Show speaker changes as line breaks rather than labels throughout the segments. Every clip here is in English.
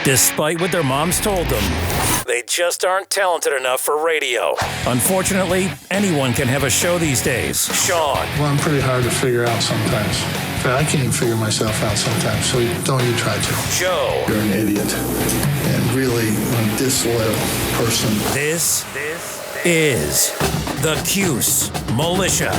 Despite what their moms told them, they just aren't talented enough for radio. Unfortunately, anyone can have a show these days. Sean.
Well, I'm pretty hard to figure out sometimes. In fact, I can't even figure myself out sometimes, so don't you try to.
Joe.
You're an idiot and really a disloyal person.
This is the Cuse Militia.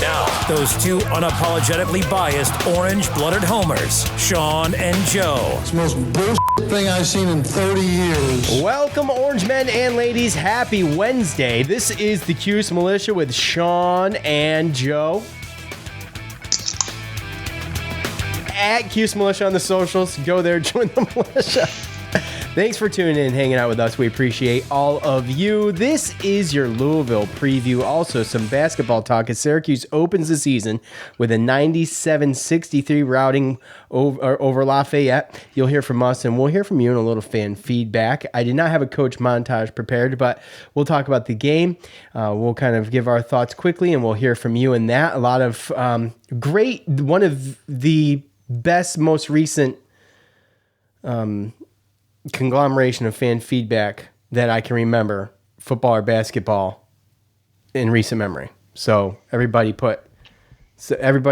Now, those two unapologetically biased orange-blooded homers, Sean and Joe.
It's the most bullshit thing I've seen in 30 years.
Welcome, orange men and ladies. Happy Wednesday. This is the Cuse Militia with Sean and Joe. At Cuse Militia on the socials. Go there, join the militia. Thanks for tuning in and hanging out with us. We appreciate all of you. This is your Louisville preview. Also, some basketball talk as Syracuse opens the season with a 97-63 routing over Lafayette. You'll hear from us, and we'll hear from you in a little fan feedback. I did not have a coach montage prepared, but we'll talk about the game. We'll kind of give our thoughts quickly, and we'll hear from you in that. A lot of great, one of the best, most recent conglomeration of fan feedback that I can remember, football or basketball, in recent memory. So everybody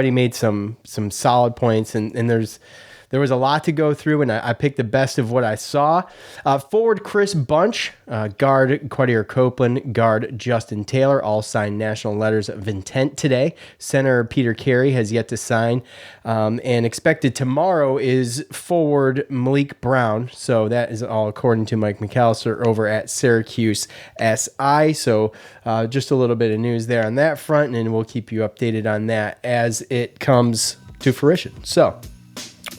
made some solid points, and there was a lot to go through, and I picked the best of what I saw. Forward Chris Bunch, guard Quadir Copeland, guard Justin Taylor, all signed national letters of intent today. Center Peter Carey has yet to sign, and expected tomorrow is forward Malik Brown. So that is all according to Mike McAllister over at Syracuse SI. So just a little bit of news there on that front, and we'll keep you updated on that as it comes to fruition. So,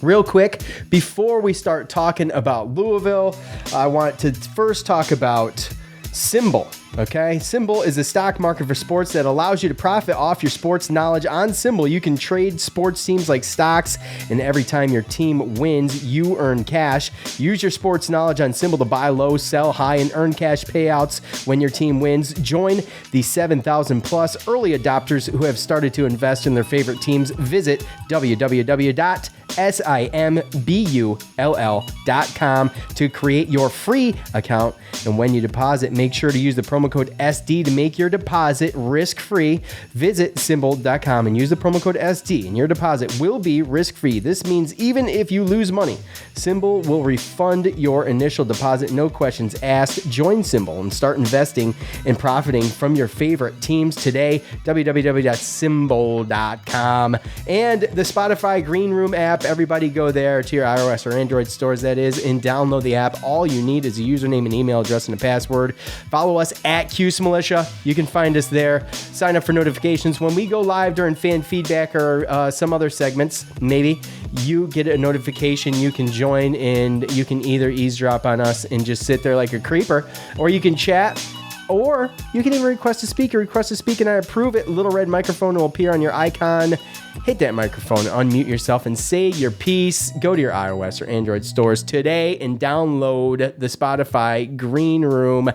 real quick, before we start talking about Louisville, I want to first talk about Symbol. Okay, Symbol is a stock market for sports that allows you to profit off your sports knowledge. On Symbol, you can trade sports teams like stocks, and every time your team wins, you earn cash. Use your sports knowledge on Symbol to buy low, sell high, and earn cash payouts when your team wins. Join the 7,000 plus early adopters who have started to invest in their favorite teams. Visit www.simbull.com to create your free account. And when you deposit, make sure to use the promo code SD to make your deposit risk-free. Visit Symbol.com and use the promo code SD, and your deposit will be risk-free. This means even if you lose money, Symbol will refund your initial deposit, no questions asked. Join Symbol and start investing and profiting from your favorite teams today. www.symbol.com. And the Spotify Green Room app, everybody go there to your iOS or Android stores, that is, and download the app. All you need is a username and email address and a password. Follow us at Cuse Militia. You can find us there. Sign up for notifications when we go live during fan feedback or some other segments. Maybe you get a notification. You can join, and you can either eavesdrop on us and just sit there like a creeper, or you can chat, or you can even request to speak and I approve it. Little red microphone will appear on your icon. Hit that microphone, unmute yourself, and say your piece. Go to your iOS or Android stores today and download the Spotify Green Room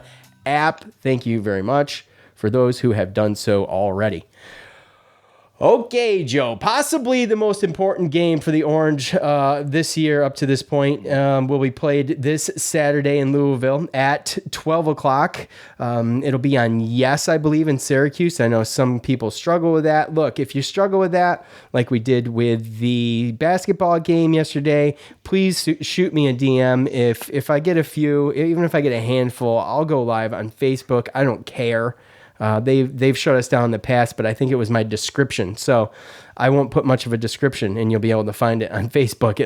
app. Thank you very much for those who have done so already. Okay, Joe, possibly the most important game for the Orange this year up to this point will be played this Saturday in Louisville at 12 o'clock. It'll be on Yes, I believe, in Syracuse. I know some people struggle with that. Look, if you struggle with that, like we did with the basketball game yesterday, please shoot me a DM. If I get a few, even if I get a handful, I'll go live on Facebook. I don't care. They've shut us down in the past, but I think it was my description. So I won't put much of a description, and you'll be able to find it on Facebook.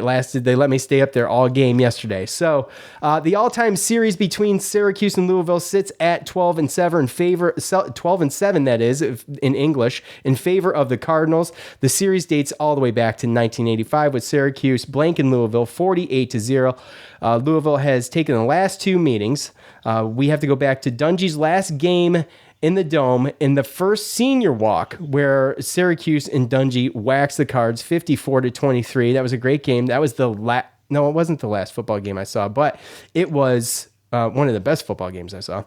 They let me stay up there all game yesterday. So the all-time series between Syracuse and Louisville sits at 12-7 in favor, 12-7 that is, in English, in favor of the Cardinals. The series dates all the way back to 1985 with Syracuse blanking Louisville 48-0. Louisville has taken the last two meetings. We have to go back to Dungy's last game in the Dome in the first senior walk, where Syracuse and Dungy waxed the Cards 54-23. That was a great game. That was no, it wasn't the last football game I saw, but it was one of the best football games I saw.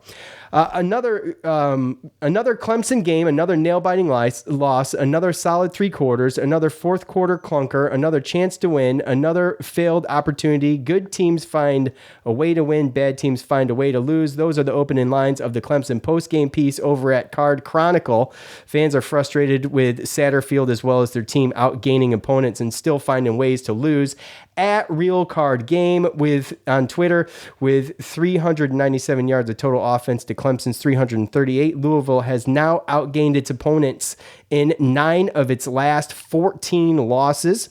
Another Clemson game, another nail-biting loss, another solid 3 quarters, another fourth quarter clunker, another chance to win, another failed opportunity. Good teams find a way to win, bad teams find a way to lose. Those are the opening lines of the Clemson post-game piece over at Card Chronicle. Fans are frustrated with Satterfield as well as their team outgaining opponents and still finding ways to lose. At Real Card Game on Twitter with 397 yards of total offense to Clemson's 338. Louisville has now outgained its opponents in 9 of its last 14 losses.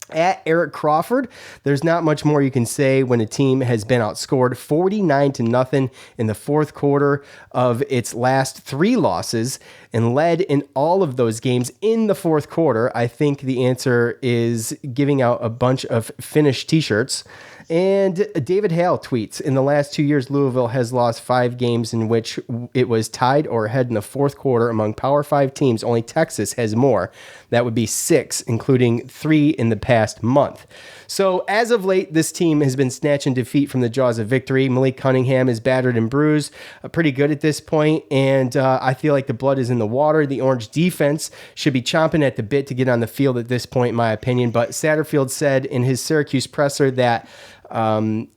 At Eric Crawford, there's not much more you can say when a team has been outscored 49-0 in the fourth quarter of its last 3 losses and led in all of those games in the fourth quarter. I think the answer is giving out a bunch of finished t-shirts. And David Hale tweets, in the last 2 years, Louisville has lost 5 games in which it was tied or ahead in the fourth quarter among Power 5 teams. Only Texas has more. That would be 6, including 3 in the past month. So as of late, this team has been snatching defeat from the jaws of victory. Malik Cunningham is battered and bruised, pretty good at this point, and I feel like the blood is in the water. The Orange defense should be chomping at the bit to get on the field at this point, in my opinion. But Satterfield said in his Syracuse presser that Malik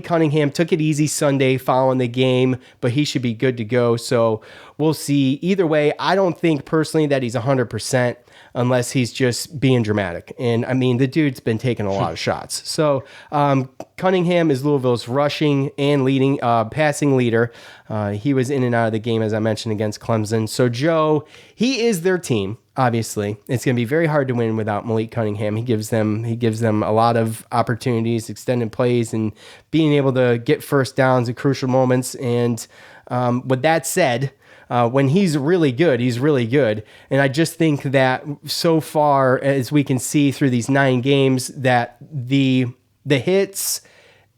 Cunningham took it easy Sunday following the game, but he should be good to go. So we'll see. Either way, I don't think personally that he's 100% unless he's just being dramatic. And I mean, the dude's been taking a lot of shots. So Cunningham is Louisville's rushing and passing leader. He was in and out of the game, as I mentioned, against Clemson. So Joe, he is their team. Obviously, it's going to be very hard to win without Malik Cunningham. He gives them a lot of opportunities, extended plays, and being able to get first downs at crucial moments. And with that said, when he's really good, he's really good. And I just think that so far, as we can see through these 9 games, that the hits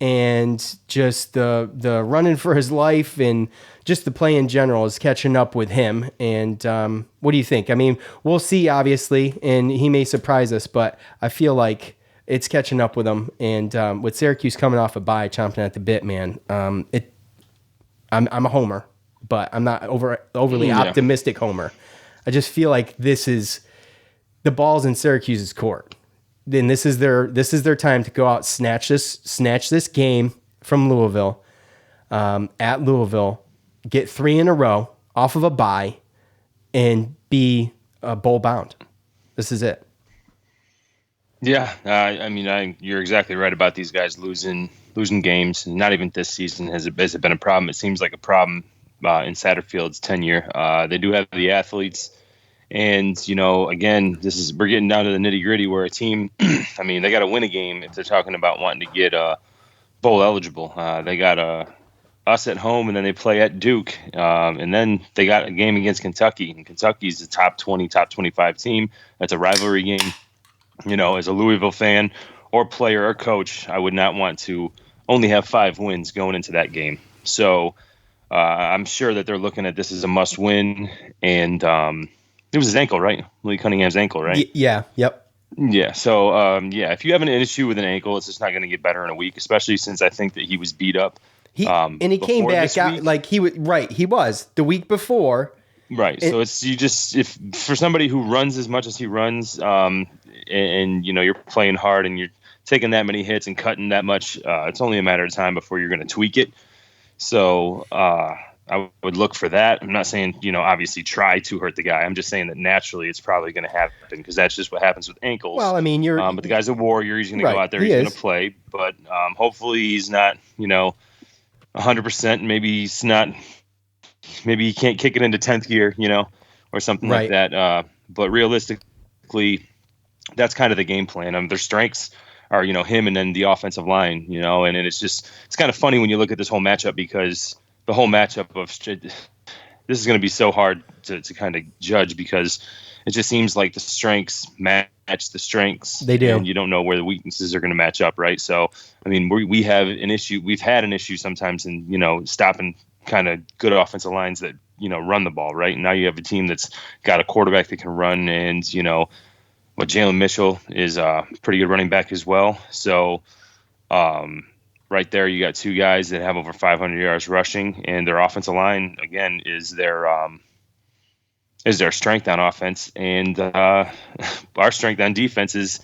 and just the running for his life and just the play in general is catching up with him. And what do you think? I mean, we'll see, obviously, and he may surprise us, but I feel like it's catching up with him. And with Syracuse coming off a bye, chomping at the bit, man, I'm a homer, but I'm not overly optimistic homer. I just feel like this is the ball's in Syracuse's court. Then this is their time to go out, snatch this game from Louisville, at Louisville, get 3 in a row off of a bye, and be bowl bound. This is it.
Yeah, I mean, you're exactly right about these guys losing games. Not even this season has it been a problem. It seems like a problem in Satterfield's tenure. They do have the athletes. And, again, we're getting down to the nitty gritty where a team, I mean, they got to win a game if they're talking about wanting to get bowl eligible. They got us at home, and then they play at Duke. And then they got a game against Kentucky. And Kentucky's a top 20, top 25 team. That's a rivalry game. As a Louisville fan or player or coach, I would not want to only have 5 wins going into that game. So I'm sure that they're looking at this as a must win. And, it was his ankle, right? Malik Cunningham's ankle, right?
Yeah. Yep.
Yeah. So, if you have an issue with an ankle, it's just not going to get better in a week, especially since I think that he was beat up.
He came back out like he was right. He was the week before.
Right. So if for somebody who runs as much as he runs, and you're playing hard and you're taking that many hits and cutting that much, it's only a matter of time before you're going to tweak it. So, I would look for that. I'm not saying, obviously try to hurt the guy. I'm just saying that naturally it's probably going to happen because that's just what happens with ankles.
Well, I mean,
but the guy's a warrior. He's going to go out there. He's going to play. But hopefully he's not, 100%. Maybe he's not. Maybe he can't kick it into 10th gear, or something like that. But realistically, that's kind of the game plan. Their strengths are, him and then the offensive line, and it's kind of funny when you look at this whole matchup because the whole matchup of this is going to be so hard to kind of judge because it just seems like the strengths match the strengths.
They do.
And you don't know where the weaknesses are going to match up, right? So, I mean, we have an issue. We've had an issue sometimes in, stopping kind of good offensive lines that, run the ball, right? And now you have a team that's got a quarterback that can run and, Jalen Mitchell is a pretty good running back as well. So, right there, you got two guys that have over 500 yards rushing, and their offensive line again is their strength on offense, and our strength on defense is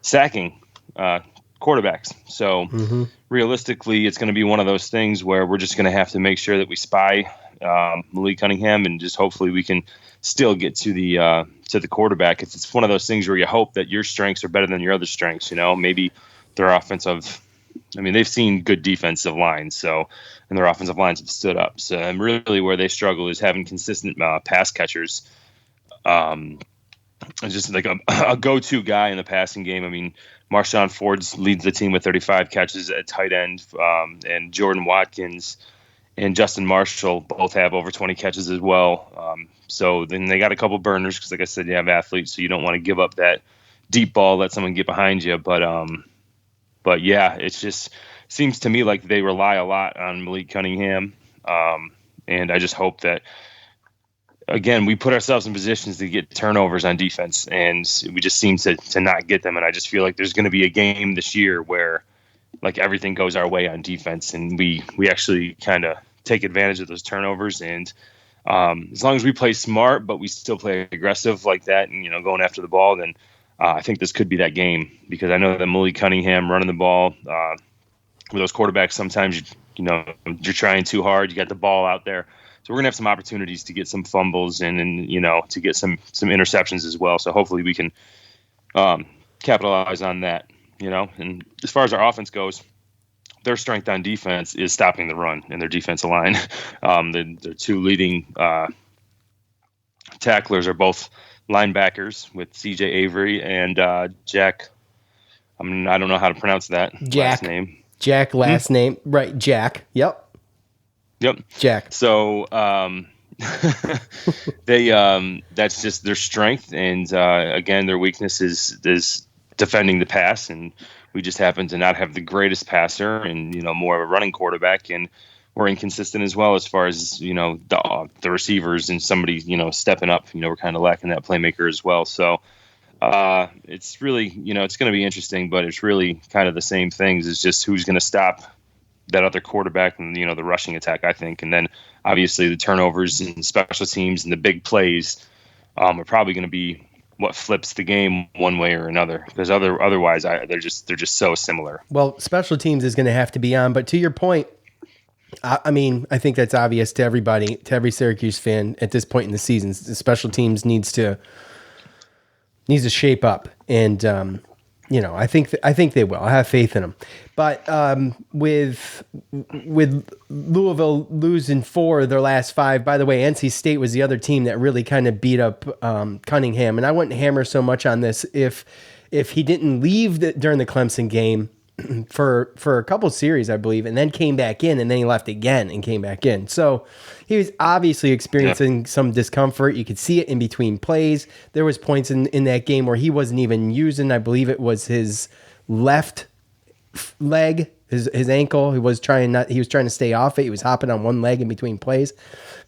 sacking quarterbacks. So realistically, it's going to be one of those things where we're just going to have to make sure that we spy Malik Cunningham, and just hopefully we can still get to the quarterback. It's one of those things where you hope that your strengths are better than your other strengths. Maybe their offensive. I mean, they've seen good defensive lines, and their offensive lines have stood up. So, and really, where they struggle is having consistent pass catchers. Just like a go-to guy in the passing game. I mean, Marshawn Ford leads the team with 35 catches at tight end, and Jordan Watkins and Justin Marshall both have over 20 catches as well. So then they got a couple burners because, like I said, you have athletes, so you don't want to give up that deep ball, let someone get behind you. But yeah, it just seems to me like they rely a lot on Malik Cunningham, and I just hope that, again, we put ourselves in positions to get turnovers on defense, and we just seem to not get them. And I just feel like there's going to be a game this year where like everything goes our way on defense, and we actually kind of take advantage of those turnovers. And as long as we play smart, but we still play aggressive like that, and going after the ball, then I think this could be that game, because I know that Malik Cunningham running the ball with those quarterbacks, sometimes you're trying too hard. You got the ball out there. So we're going to have some opportunities to get some fumbles and to get some interceptions as well. So hopefully we can capitalize on that, And as far as our offense goes, their strength on defense is stopping the run in their defensive line. Their two leading tacklers are both linebackers, with C.J. Avery and Jack. I don't know how to pronounce that last name.
Jack last name. Right, Jack. Yep. Jack.
So that's just their strength, and again, their weakness is defending the pass, and we just happen to not have the greatest passer, and more of a running quarterback, and we're inconsistent as well as far as the receivers and somebody stepping up. We're kind of lacking that playmaker as well. So it's really it's going to be interesting, but it's really kind of the same things. It's just who's going to stop that other quarterback and the rushing attack, I think. And then obviously the turnovers and special teams and the big plays are probably going to be what flips the game one way or another, because otherwise they're just so similar.
Well, special teams is going to have to be on, but to your point, I mean, I think that's obvious to everybody, to every Syracuse fan at this point in the season. The special teams needs to shape up, and I think they will. I have faith in them. But with Louisville losing 4 of their last 5, by the way, NC State was the other team that really kind of beat up Cunningham. And I wouldn't hammer so much on this if he didn't leave during the Clemson game for a couple series, I believe, and then came back in, and then he left again and came back in. So he was obviously experiencing some discomfort. You could see it in between plays. There was points in that game where he wasn't even using, I believe it was his left leg, his ankle. He was trying to stay off it. He was hopping on one leg in between plays,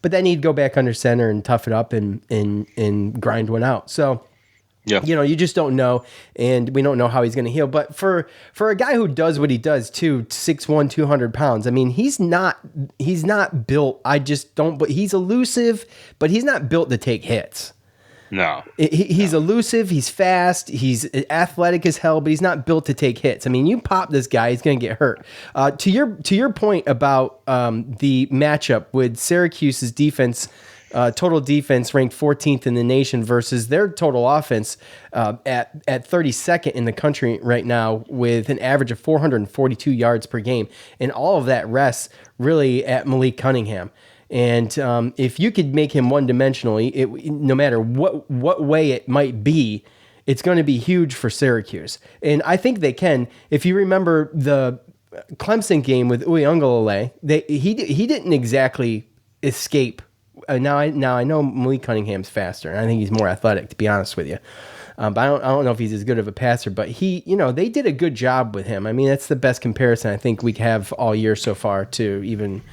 but then he'd go back under center and tough it up and grind one out. So yeah, you just don't know, and we don't know how he's going to heal. But for a guy who does what he does too, 6'1", 200 pounds, I mean, he's not built. I just don't. But he's elusive, but he's not built to take hits.
No,
he's elusive. He's fast. He's athletic as hell, but he's not built to take hits. I mean, you pop this guy, he's going to get hurt. To your point about the matchup with Syracuse's defense. Total defense ranked 14th in the nation versus their total offense at 32nd in the country right now, with an average of 442 yards per game. And all of that rests really at Malik Cunningham. And if you could make him one-dimensional, no matter what way it might be, it's going to be huge for Syracuse. And I think they can. If you remember the Clemson game with Uiagalelei, he didn't exactly escape. Now I know Malik Cunningham's faster, and I think he's more athletic, to be honest with you. But I don't know if he's as good of a passer. But they did a good job with him. I mean, that's the best comparison I think we have all year so far to even,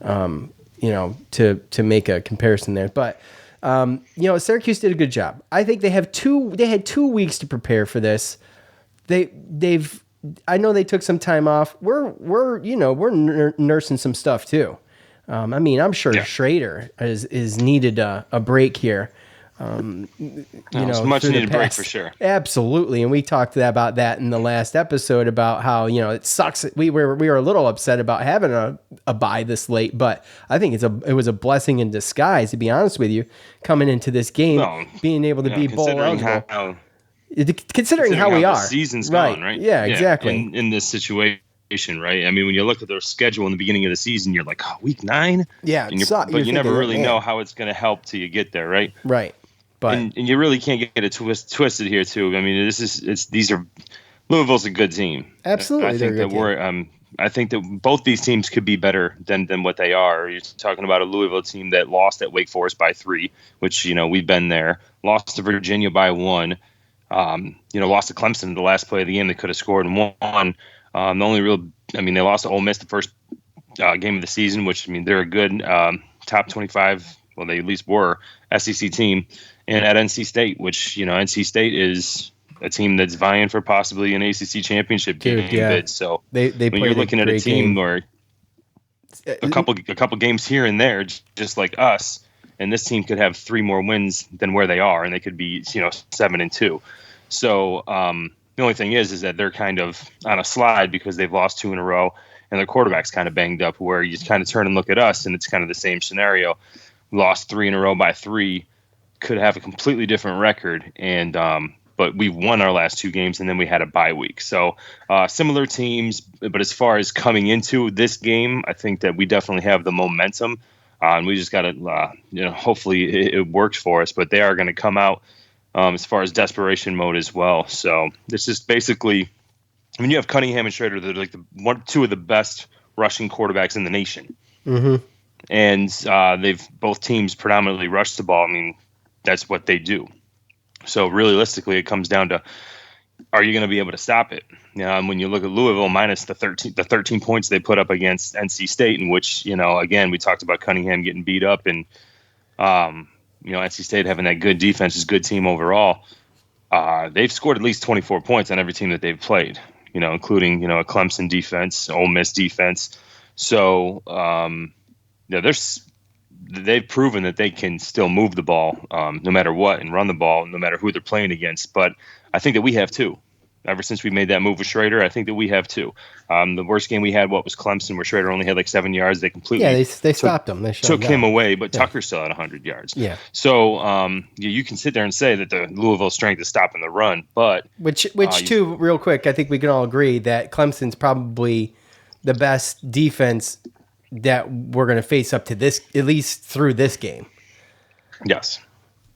to make a comparison there. But Syracuse did a good job. I think they had 2 weeks to prepare for this. They've I know they took some time off. We're nursing some stuff too. I mean, I'm sure Schrader is needed a break here.
It's much needed break for sure.
Absolutely, and we talked about that in the last episode about how it sucks. We were a little upset about having a bye this late, but I think it was a blessing in disguise, to be honest with you, coming into this game, being able to be bowl eligible. Considering how we are,
the season's gone, right?
Yeah, exactly.
In this situation. Right. I mean, when you look at their schedule in the beginning of the season, you're like, week 9.
Yeah,
but you never really know how it's going to help till you get there, right?
Right. But
and you really can't get it twisted here too. I mean, Louisville's a good team.
Absolutely,
I think that both these teams could be better than what they are. You're talking about a Louisville team that lost at Wake Forest by 3, which we've been there. Lost to Virginia by 1. Lost to Clemson in the last play of the game. They could have scored and won. They lost to Ole Miss the first game of the season, which, they're a good top 25, well, they at least were, SEC team. And at NC State, which, NC State is a team that's vying for possibly an ACC championship game bid. So
they
when you're looking at a team where a couple games here and there, just like us, and this team could have 3 more wins than where they are, and they could be, 7-2. So, the only thing is that they're kind of on a slide because they've lost 2 in a row and their quarterback's kind of banged up, where you just kind of turn and look at us and it's kind of the same scenario. Lost 3 in a row by 3, could have a completely different record. And, but we've won our last 2 games and then we had a bye week. So similar teams, but as far as coming into this game, I think that we definitely have the momentum and we just got to, hopefully it works for us, but they are going to come out as far as desperation mode as well. So this is basically, you have Cunningham and Schrader. They're like 2 of the best rushing quarterbacks in the nation.
Mm-hmm.
And both teams predominantly rush the ball. That's what they do. So realistically, it comes down to, are you going to be able to stop it? And when you look at Louisville minus the 13 points they put up against NC State, in which, again, we talked about Cunningham getting beat up and, NC State having that good defense, is a good team overall. They've scored at least 24 points on every team that they've played, including, a Clemson defense, Ole Miss defense. So, they've proven that they can still move the ball no matter what and run the ball no matter who they're playing against. But I think that we have too. Ever since we made that move with Schrader, I think that we have too. The worst game we had, was Clemson, where Schrader only had like 7 yards. They completely
they stopped him. They
took him away, but Tucker still had 100 yards.
Yeah.
So you can sit there and say that the Louisville strength is stopping the run, but
which too, real quick, I think we can all agree that Clemson's probably the best defense that we're going to face up to this, at least through this game.
Yes.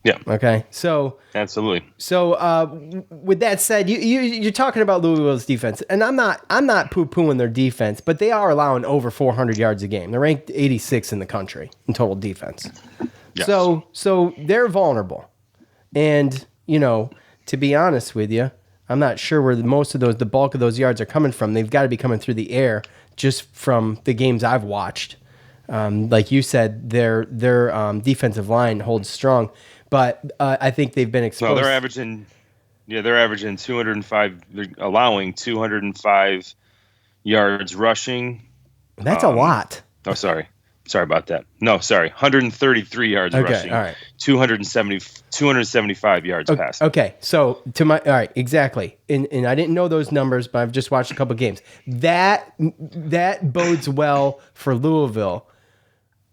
Yeah.
Okay. So
absolutely.
So with that said, you're talking about Louisville's defense, and I'm not poo-pooing their defense, but they are allowing over 400 yards a game. They're ranked 86 in the country in total defense. Yes. So they're vulnerable, and to be honest with you, I'm not sure where the bulk of those yards are coming from. They've got to be coming through the air, just from the games I've watched. Like you said, their defensive line holds strong. But I think they've been exposed.
Well, they're averaging 205. They're allowing 205 yards rushing.
That's a lot.
Oh, sorry about that. No, sorry, 133 yards rushing.
All right.
275 yards passing.
Okay, so all right, exactly. And I didn't know those numbers, but I've just watched a couple games. That bodes well for Louisville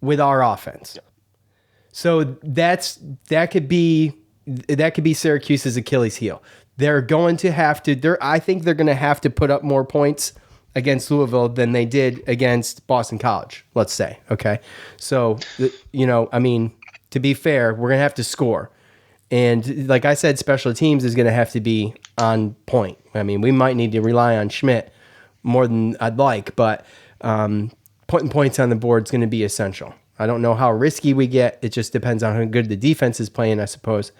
with our offense. Yeah. So that could be Syracuse's Achilles heel. They're going to have to. I think they're going to have to put up more points against Louisville than they did against Boston College. Let's say, okay. So to be fair, we're going to have to score, and like I said, special teams is going to have to be on point. We might need to rely on Schmidt more than I'd like, but putting points on the board is going to be essential. I don't know how risky we get. It just depends on how good the defense is playing, I suppose.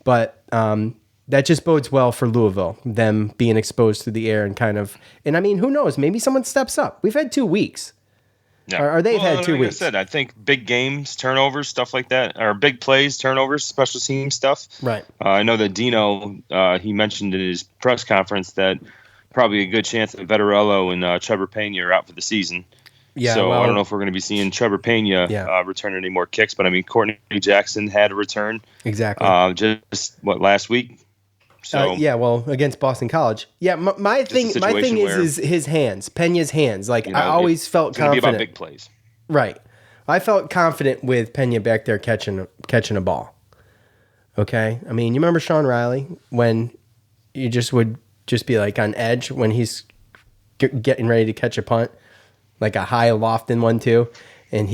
But that just bodes well for Louisville, them being exposed through the air and who knows? Maybe someone steps up. We've had 2 weeks.
Yeah.
Or they've had 2
like
weeks.
I said, I think big games, turnovers, stuff like that, or big plays, turnovers, special team stuff.
Right.
I know that Dino, he mentioned in his press conference that probably a good chance that Vettorello and Trevor Pena are out for the season.
Yeah,
so
well,
I don't know if we're going to be seeing Trevor Pena return any more kicks, but I mean, Courtney Jackson had a return.
Exactly.
Just last week. So
well, against Boston College. Yeah, my thing is his hands, Pena's hands. Like, I always felt confident.
It's going to be about big plays.
Right. I felt confident with Pena back there catching a ball. Okay? I mean, you remember Sean Riley when you would be like on edge when he's getting ready to catch a punt, like a high lofting one too. And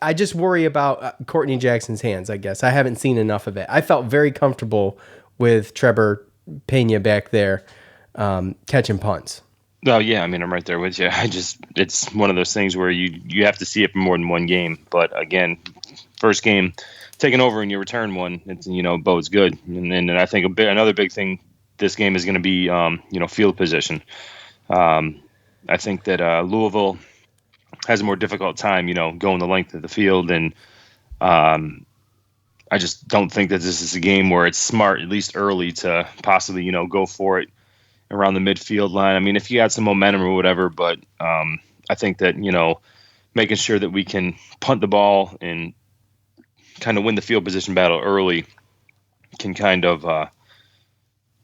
I just worry about Courtney Jackson's hands, I guess. I haven't seen enough of it. I felt very comfortable with Trevor Pena back there catching punts.
Oh, yeah. I mean, I'm right there with you. It's one of those things where you have to see it for more than one game. But again, first game taking over and you return one, it's, bodes good. And I think another big thing this game is going to be, field position. I think that Louisville has a more difficult time, going the length of the field. And I just don't think that this is a game where it's smart, at least early, to possibly, go for it around the midfield line. I mean, if you had some momentum or whatever, but I think that, making sure that we can punt the ball and kind of win the field position battle early can kind of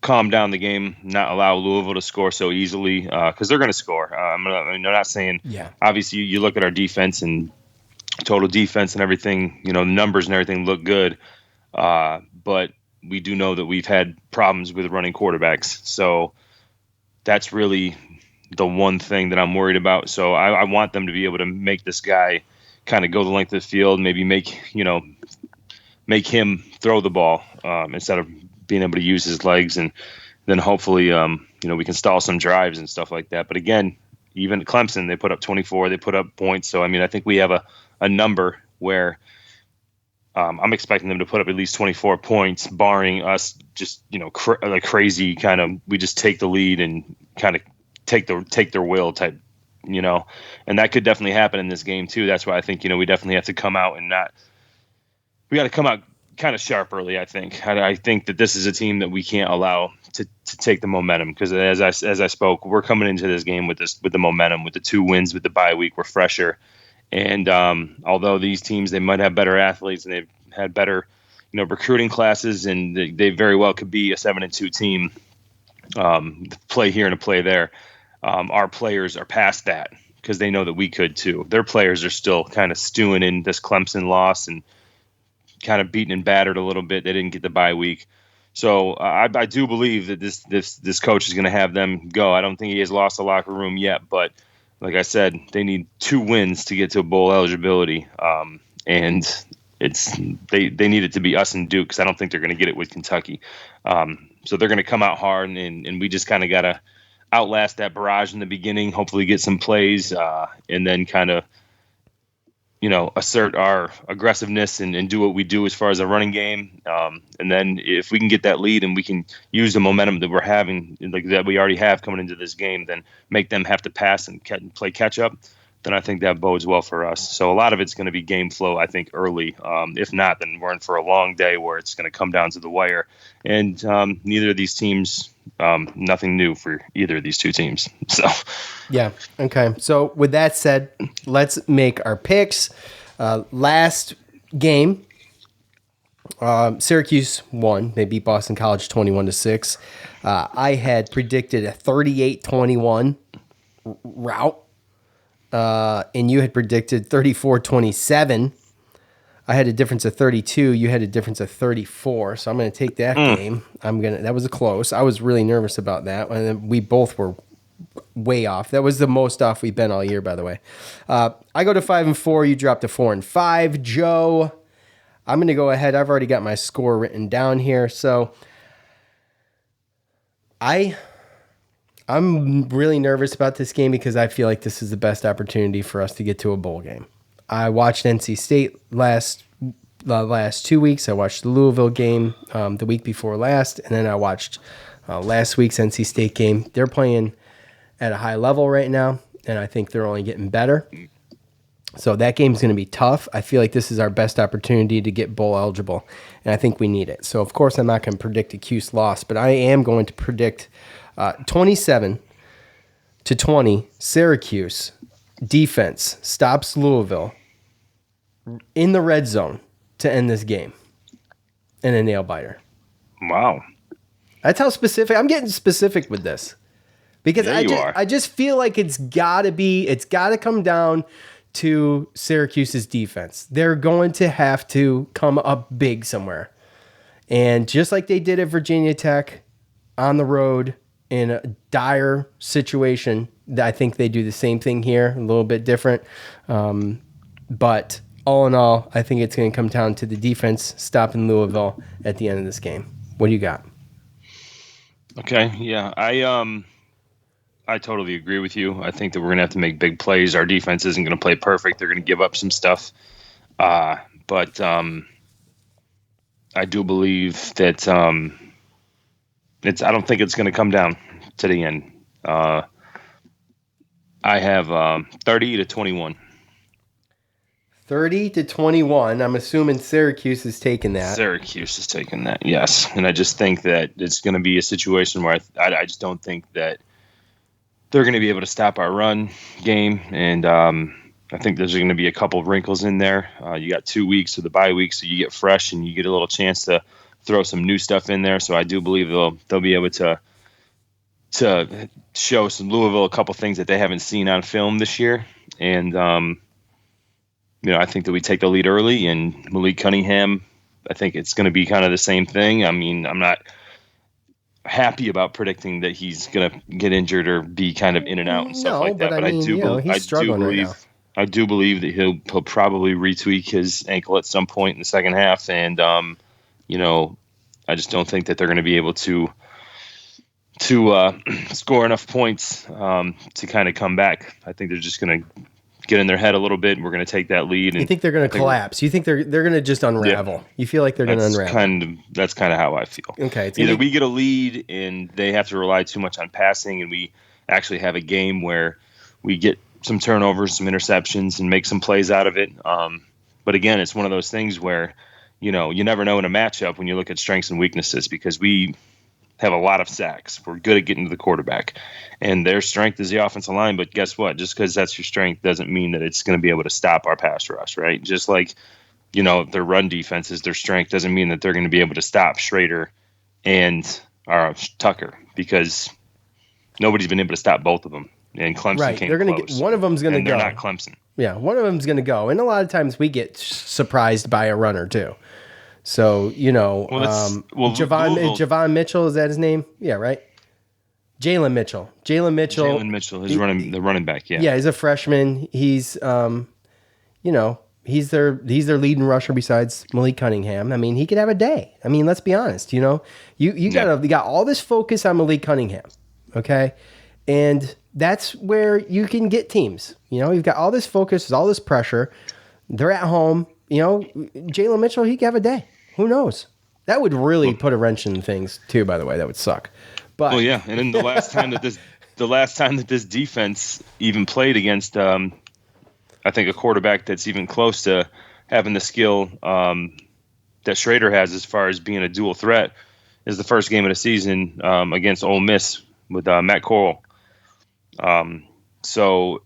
calm down the game, not allow Louisville to score so easily, because they're going to score. I'm not saying, obviously you look at our defense and total defense and everything, the numbers and everything look good. But we do know that we've had problems with running quarterbacks. So that's really the one thing that I'm worried about. So I want them to be able to make this guy kind of go the length of the field, maybe make him throw the ball instead of being able to use his legs. And then hopefully, we can stall some drives and stuff like that. But again, even Clemson, they put up 24, they put up points. So, I mean, I think we have a number where I'm expecting them to put up at least 24 points, barring us just, like crazy kind of, we just take the lead and kind of take their will type, and that could definitely happen in this game too. That's why I think, we definitely have to come out and we got to come out kind of sharp early. I think that this is a team that we can't allow to take the momentum, because as I spoke, we're coming into this game with the momentum, with the 2 wins, with the bye week, we're fresher. And although these teams, they might have better athletes and they've had better, recruiting classes, and they very well could be a 7-2 team, play here and a play there. Our players are past that because they know that we could too. Their players are still kind of stewing in this Clemson loss and kind of beaten and battered a little bit. They didn't get the bye week. So I do believe that this coach is going to have them go. I don't think he has lost the locker room yet, but like I said, they need 2 wins to get to bowl eligibility, and they need it to be us and Duke, because I don't think they're going to get it with Kentucky. So they're going to come out hard, and we just kind of got to outlast that barrage in the beginning, hopefully get some plays, and then kind of assert our aggressiveness and do what we do as far as a running game. And then if we can get that lead and we can use the momentum that we're having, like that we already have coming into this game, then make them have to pass and play catch up, then I think that bodes well for us. So a lot of it's going to be game flow, I think, early. If not, then we're in for a long day where it's going to come down to the wire. And neither of these teams, nothing new for either of these 2 teams. So,
yeah. Okay. So with that said, let's make our picks. Last game, Syracuse won. They beat Boston College 21-6. I had predicted a 38-21 rout. And you had predicted 34-27. I had a difference of 32. You had a difference of 34. So I'm going to take that game. That was close. I was really nervous about that. And we both were way off. That was the most off we've been all year, by the way. I go to 5-4. You drop to 4-5. Joe, I'm going to go ahead. I've already got my score written down here. So I'm really nervous about this game because I feel like this is the best opportunity for us to get to a bowl game. I watched NC State last 2 weeks. I watched the Louisville game the week before last, and then I watched last week's NC State game. They're playing at a high level right now, and I think they're only getting better. So that game's going to be tough. I feel like this is our best opportunity to get bowl eligible, and I think we need it. So, of course, I'm not going to predict a Cuse loss, but I am going to predict 27-20 Syracuse defense stops Louisville in the red zone to end this game in a nail biter.
Wow.
That's how specific. I'm getting specific with this because I just feel like it's got to come down to Syracuse's defense. They're going to have to come up big somewhere. And just like they did at Virginia Tech on the road in a dire situation, I think they do the same thing here, a little bit different. But all in all, I think it's going to come down to the defense stopping Louisville at the end of this game. What do you got?
Okay, yeah. I totally agree with you. I think that we're going to have to make big plays. Our defense isn't going to play perfect. They're going to give up some stuff. But I do believe that I don't think it's going to come down to the end. I have 30-21.
30-21. I'm assuming Syracuse is taking that.
Syracuse is taking that, yes. And I just think that it's going to be a situation where I just don't think that they're going to be able to stop our run game. And I think there's going to be a couple of wrinkles in there. You got 2 weeks of the bye week, so you get fresh and you get a little chance to throw some new stuff in there. So I do believe they'll be able to show some Louisville a couple things that they haven't seen on film this year. And, I think that we take the lead early, and Malik Cunningham, I think it's going to be kind of the same thing. I mean, I'm not happy about predicting that he's going to get injured or be kind of in and out and stuff like that. But I do believe that he'll probably retweak his ankle at some point in the second half. And, I just don't think that they're going to be able to score enough points to kind of come back. I think they're just going to get in their head a little bit, and we're going to take that lead. And
you think they're going to collapse? You think they're going to just unravel? Yeah. You feel like they're going to unravel?
That's kind of how I feel.
Okay.
Either we get a lead and they have to rely too much on passing, and we actually have a game where we get some turnovers, some interceptions, and make some plays out of it. But again, it's one of those things where, you never know in a matchup when you look at strengths and weaknesses, because we have a lot of sacks. We're good at getting to the quarterback, and their strength is the offensive line. But guess what? Just because that's your strength doesn't mean that it's going to be able to stop our pass rush, right? Just like, their run defense is their strength doesn't mean that they're going to be able to stop Schrader and Tucker, because nobody's been able to stop both of them. And Clemson came close.
One of them's going to go.
They're not Clemson.
Yeah, one of them's going to go. And a lot of times we get surprised by a runner too. So, Javon Mitchell, is that his name? Yeah, right? Jalen Mitchell. Jalen Mitchell
is the running back, yeah.
Yeah, he's a freshman. He's he's their leading rusher besides Malik Cunningham. I mean, he could have a day. I mean, let's be honest, you got all this focus on Malik Cunningham, okay? And that's where you can get teams. You've got all this focus, all this pressure. They're at home. Jalen Mitchell, he could have a day. Who knows? That would really put a wrench in things too, by the way. That would suck. But
well, yeah. And then the last time that this defense even played against I think a quarterback that's even close to having the skill that Schrader has as far as being a dual threat is the first game of the season against Ole Miss with Matt Corral. So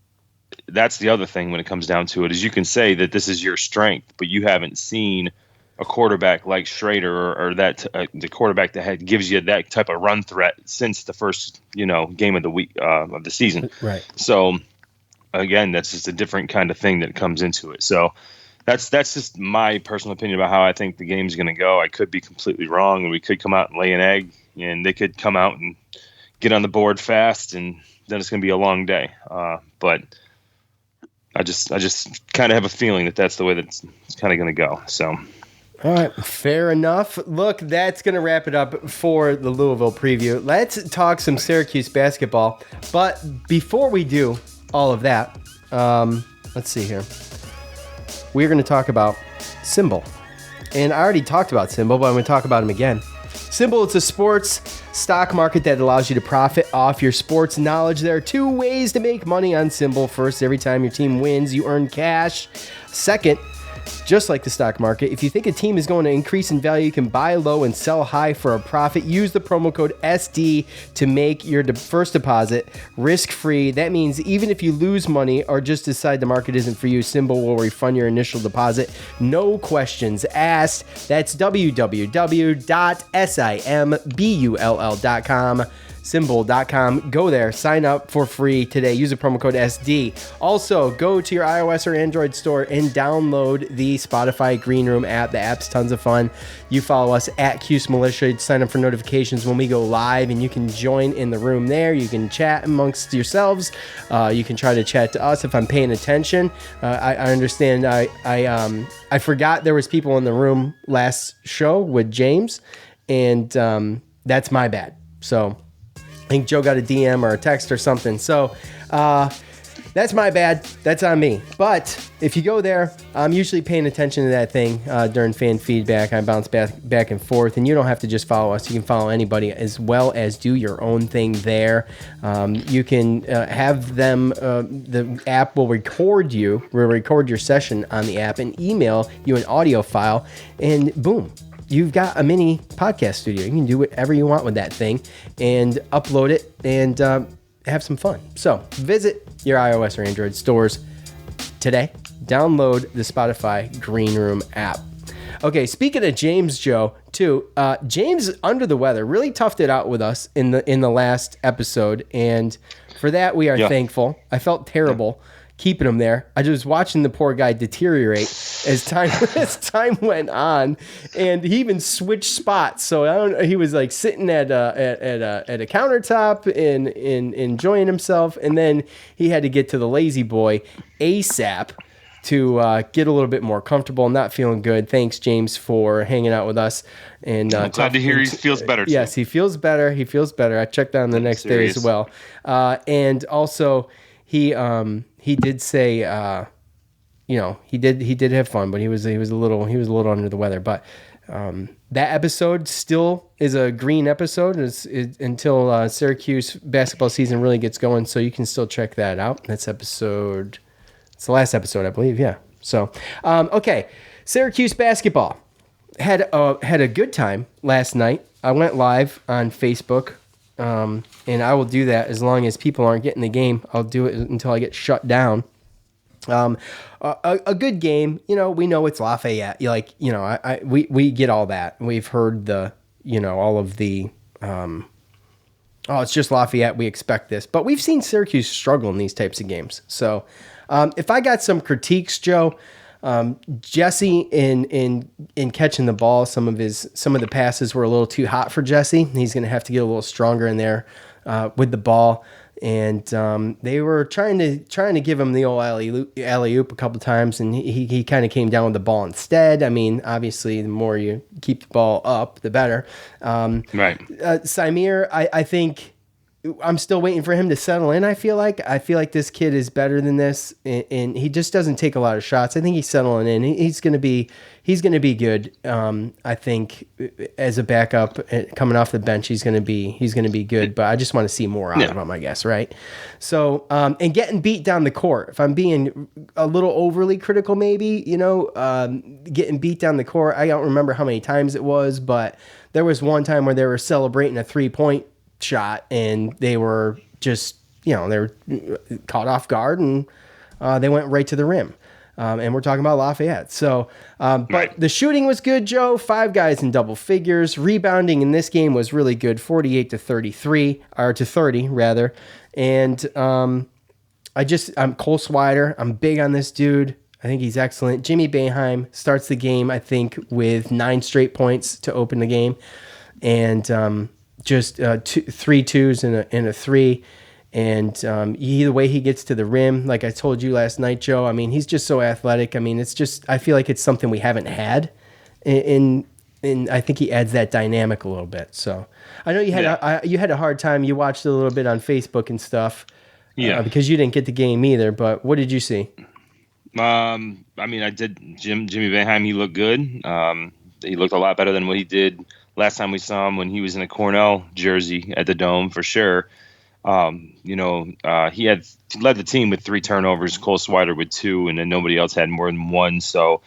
that's the other thing when it comes down to it, is you can say that this is your strength, but you haven't seen a quarterback like Schrader or that the quarterback that gives you that type of run threat since the first game of the week of the season.
Right.
So again, that's just a different kind of thing that comes into it. So that's just my personal opinion about how I think the game's going to go. I could be completely wrong, and we could come out and lay an egg, and they could come out and get on the board fast, and then it's going to be a long day. But I just kind of have a feeling that that's the way that it's kind of going to go. So.
All right, fair enough. Look, that's going to wrap it up for the Louisville preview. Let's talk some Syracuse basketball. But before we do all of that, let's see here. We're going to talk about Symbol. And I already talked about Symbol, but I'm going to talk about him again. Symbol, it's a sports stock market that allows you to profit off your sports knowledge. There are 2 ways to make money on Symbol. First, every time your team wins, you earn cash. Second, just like the stock market, if you think a team is going to increase in value, you can buy low and sell high for a profit. Use the promo code SD to make your first deposit risk-free. That means even if you lose money or just decide the market isn't for you, Symbol will refund your initial deposit. No questions asked. That's www.simbull.com. Symbol.com. Go there, sign up for free today. Use the promo code SD. Also, go to your iOS or Android store and download the Spotify Green Room app. The app's tons of fun. You follow us at Cuse Militia. Sign up for notifications when we go live, and you can join in the room there. You can chat amongst yourselves. You can try to chat to us if I'm paying attention. I understand. I forgot there was people in the room last show with James, and that's my bad. So I think Joe got a DM or a text or something. So that's my bad. That's on me. But if you go there, I'm usually paying attention to that thing during fan feedback. I bounce back and forth. And you don't have to just follow us. You can follow anybody as well as do your own thing there. You can have them, the app will record your session on the app and email you an audio file. And boom. You've got a mini podcast studio. You can do whatever you want with that thing and upload it and have some fun. So visit your iOS or Android stores today. Download the Spotify Green Room app. Okay, speaking of James, Joe, too, James under the weather really toughed it out with us in the last episode, and for that we are thankful. I felt terrible keeping him there. I was watching the poor guy deteriorate as time went on, and he even switched spots. So he was like sitting at a countertop and enjoying himself, and then he had to get to the lazy boy ASAP to get a little bit more comfortable. Not feeling good. Thanks, James, for hanging out with us. And
I'm glad to hear he feels better too.
Yes, he feels better. I checked on the next day as well. And also he did say, he did have fun, but he was a little under the weather. But that episode still is a green episode until Syracuse basketball season really gets going. So you can still check that out. That's episode. It's the last episode, I believe. Yeah. So, okay, Syracuse basketball had a good time last night. I went live on Facebook. And I will do that as long as people aren't getting the game. I'll do it until I get shut down. A good game, we know it's Lafayette. We get all that. We've heard all of the, it's just Lafayette. We expect this, but we've seen Syracuse struggle in these types of games. So, if I got some critiques, Joe, Jesse in catching the ball, some of the passes were a little too hot for Jesse. He's going to have to get a little stronger in there with the ball. And they were trying to give him the old alley-oop a couple times, and he kind of came down with the ball instead. I mean, obviously, the more you keep the ball up, the better.
Right.
Symir, I think I'm still waiting for him to settle in. I feel like this kid is better than this, and he just doesn't take a lot of shots. I think he's settling in. He's going to be good. I think as a backup coming off the bench, he's going to be good. But I just want to see more out of him, I guess. Right. So and getting beat down the court. If I'm being a little overly critical, maybe getting beat down the court. I don't remember how many times it was, but there was one time where they were celebrating a 3-point shot and they were just they were caught off guard and they went right to the rim, and we're talking about Lafayette. So but the shooting was good, Joe. 5 guys in double figures. Rebounding in this game was really good, 48 to 33 or to 30 rather. And I'm Cole Swider. I'm big on this dude. I think he's excellent. Jimmy Boeheim starts the game, I think, with 9 straight points to open the game, and just 3 twos and a 3. And the way he gets to the rim, like I told you last night, Joe, I mean, he's just so athletic. I mean, it's just, I feel like it's something we haven't had. And I think he adds that dynamic a little bit. So I know you had a hard time. You watched a little bit on Facebook and stuff. Yeah. Because you didn't get the game either. But what did you see?
I mean, I did. Jimmy Boeheim, he looked good. He looked a lot better than what he did last time we saw him when he was in a Cornell jersey at the Dome for sure. He had led the team with 3 turnovers, Cole Swider with 2, and then nobody else had more than 1. So,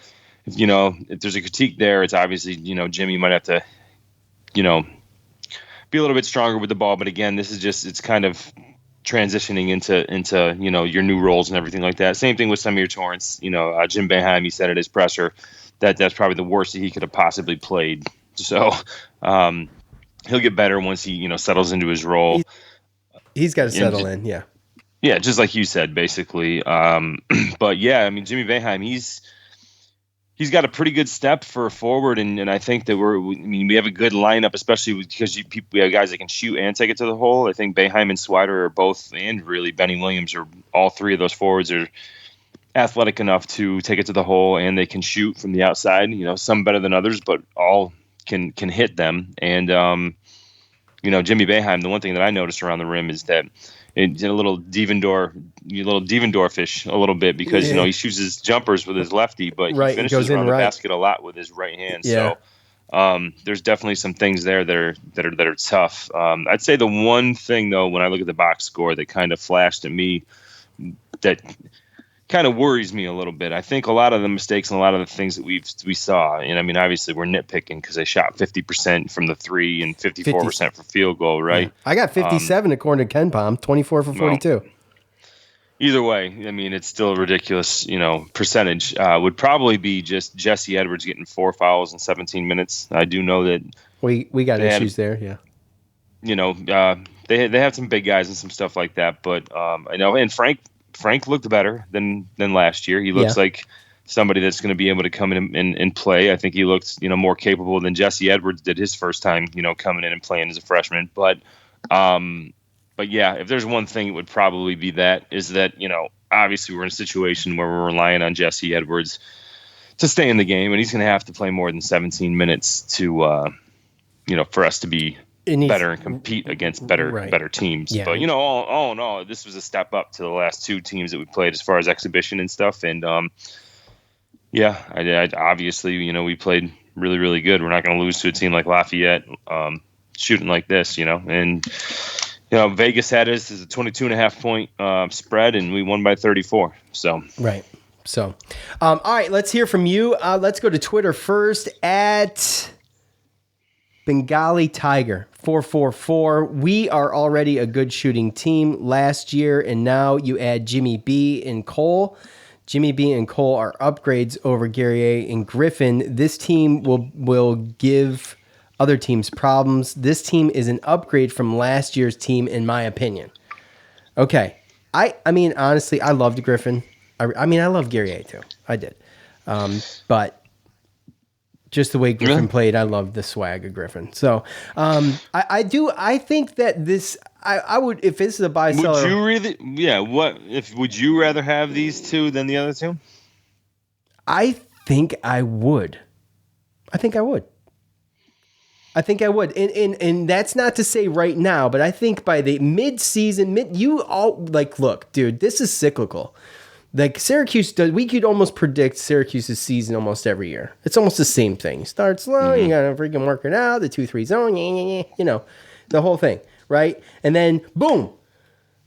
if there's a critique there, it's obviously, Jimmy might have to, be a little bit stronger with the ball. But again, it's kind of transitioning into your new roles and everything like that. Same thing with Samir Torrance. Jim Boeheim, he said at his presser that's probably the worst that he could have possibly played. So he'll get better once he settles into his role.
He's got to settle in, yeah.
Yeah, just like you said, basically. But yeah, I mean, Jimmy Boeheim, he's got a pretty good step for a forward, and I think that we have a good lineup, especially because we have guys that can shoot and take it to the hole. I think Boeheim and Swider are both, and really Benny Williams, are all 3 of those forwards are athletic enough to take it to the hole, and they can shoot from the outside. Some better than others, but all can hit them. And Jimmy Boeheim, the one thing that I noticed around the rim is that it's a little Devendorf-ish a little bit because, he shoots his jumpers with his lefty, but he finishes around the basket a lot with his right hand.
Yeah.
So there's definitely some things there that are tough. I'd say the one thing, though, when I look at the box score that kind of flashed at me that kind of worries me a little bit. I think a lot of the mistakes and a lot of the things that we saw, and I mean, obviously we're nitpicking because they shot 50% from the 3 and 54% for field goal, right?
Yeah. I got 57 according to Ken Palm, 24 for 42.
Well, either way, I mean, it's still a ridiculous, percentage. Would probably be just Jesse Edwards getting 4 fouls in 17 minutes. I do know that
we got issues there, yeah.
They have some big guys and some stuff like that, but I know, and Frank looked better than last year. He looks like somebody that's going to be able to come in and play. I think he looks, more capable than Jesse Edwards did his first time, coming in and playing as a freshman. But yeah, if there's one thing, it would probably be that obviously we're in a situation where we're relying on Jesse Edwards to stay in the game, and he's going to have to play more than 17 minutes to, for us to be better and compete against better teams.
Yeah.
But all in all, this was a step up to the last 2 teams that we played as far as exhibition and stuff. And I obviously we played really, really good. We're not going to lose to a team like Lafayette shooting like this, and Vegas had us as a 22.5 point spread, and we won by 34. So
right. So all right, let's hear from you. Let's go to Twitter first at Bengali Tiger 444. We are already a good shooting team last year, and now you add Jimmy B and Cole. Jimmy B and Cole are upgrades over Guerrier and Griffin. This team will give other teams problems. This team is an upgrade from last year's team, in my opinion. Okay. I mean, honestly, I loved Griffin. I mean, I love Guerrier too. I did. But just the way Griffin played, I love the swag of Griffin. So I think that this, I would, if this is a buy seller.
Would you really, would you rather have these 2 than the other 2?
I think I would. And that's not to say right now, but I think by the mid-season, look, dude, this is cyclical. Like Syracuse does, we could almost predict Syracuse's season almost every year. It's almost the same thing. You start slow, you gotta freaking work it out, the 2-3 zone, the whole thing, right? And then boom,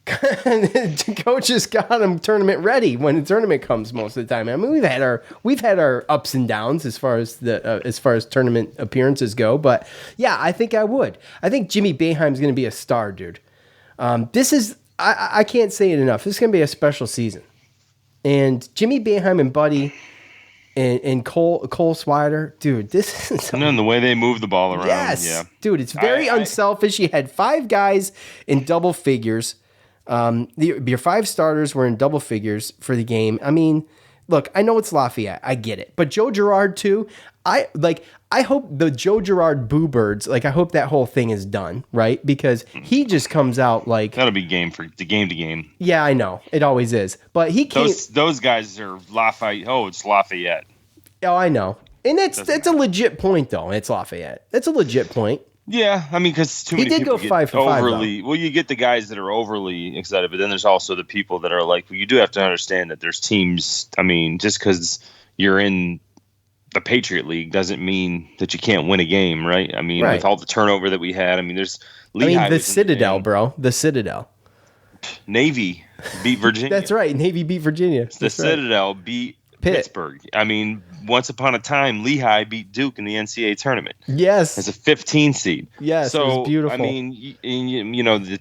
coaches got them tournament ready when the tournament comes most of the time. I mean, we've had our ups and downs as far as tournament appearances go, but yeah, I think I would. I think Jimmy Boeheim's going to be a star, dude. This is I can't say it enough. This is going to be a special season. And Jimmy Boeheim and Buddy and Cole Swider, dude, this is...
And then the way they move the ball around.
Yes,
yeah.
Dude, it's very unselfish. You had 5 guys in double figures. Your 5 starters were in double figures for the game. I mean, look, I know it's Lafayette. I get it. But Joe Girard, too, I hope the Joe Girard Boo Birds, I hope that whole thing is done, right? Because he just comes out like...
That'll be game to game.
Yeah, I know. It always is. But he can't...
Those guys are Lafayette. Oh, it's Lafayette.
Oh, I know. And that's a legit point, though. It's Lafayette. That's a legit point.
Yeah, I mean, because too many people get
5 for
overly...
5,
well, you get the guys that are overly excited, but then there's also the people that are like... Well, you do have to understand that there's teams... I mean, just because you're in... the Patriot League doesn't mean that you can't win a game, right? I mean, with all the turnover that we had, I mean,
the Citadel, bro. The Citadel.
Navy beat Virginia.
That's right. Navy beat Virginia.
The Citadel beat Pittsburgh. I mean, once upon a time, Lehigh beat Duke in the NCAA tournament.
Yes.
As a 15 seed.
Yes, so, it was beautiful.
I mean,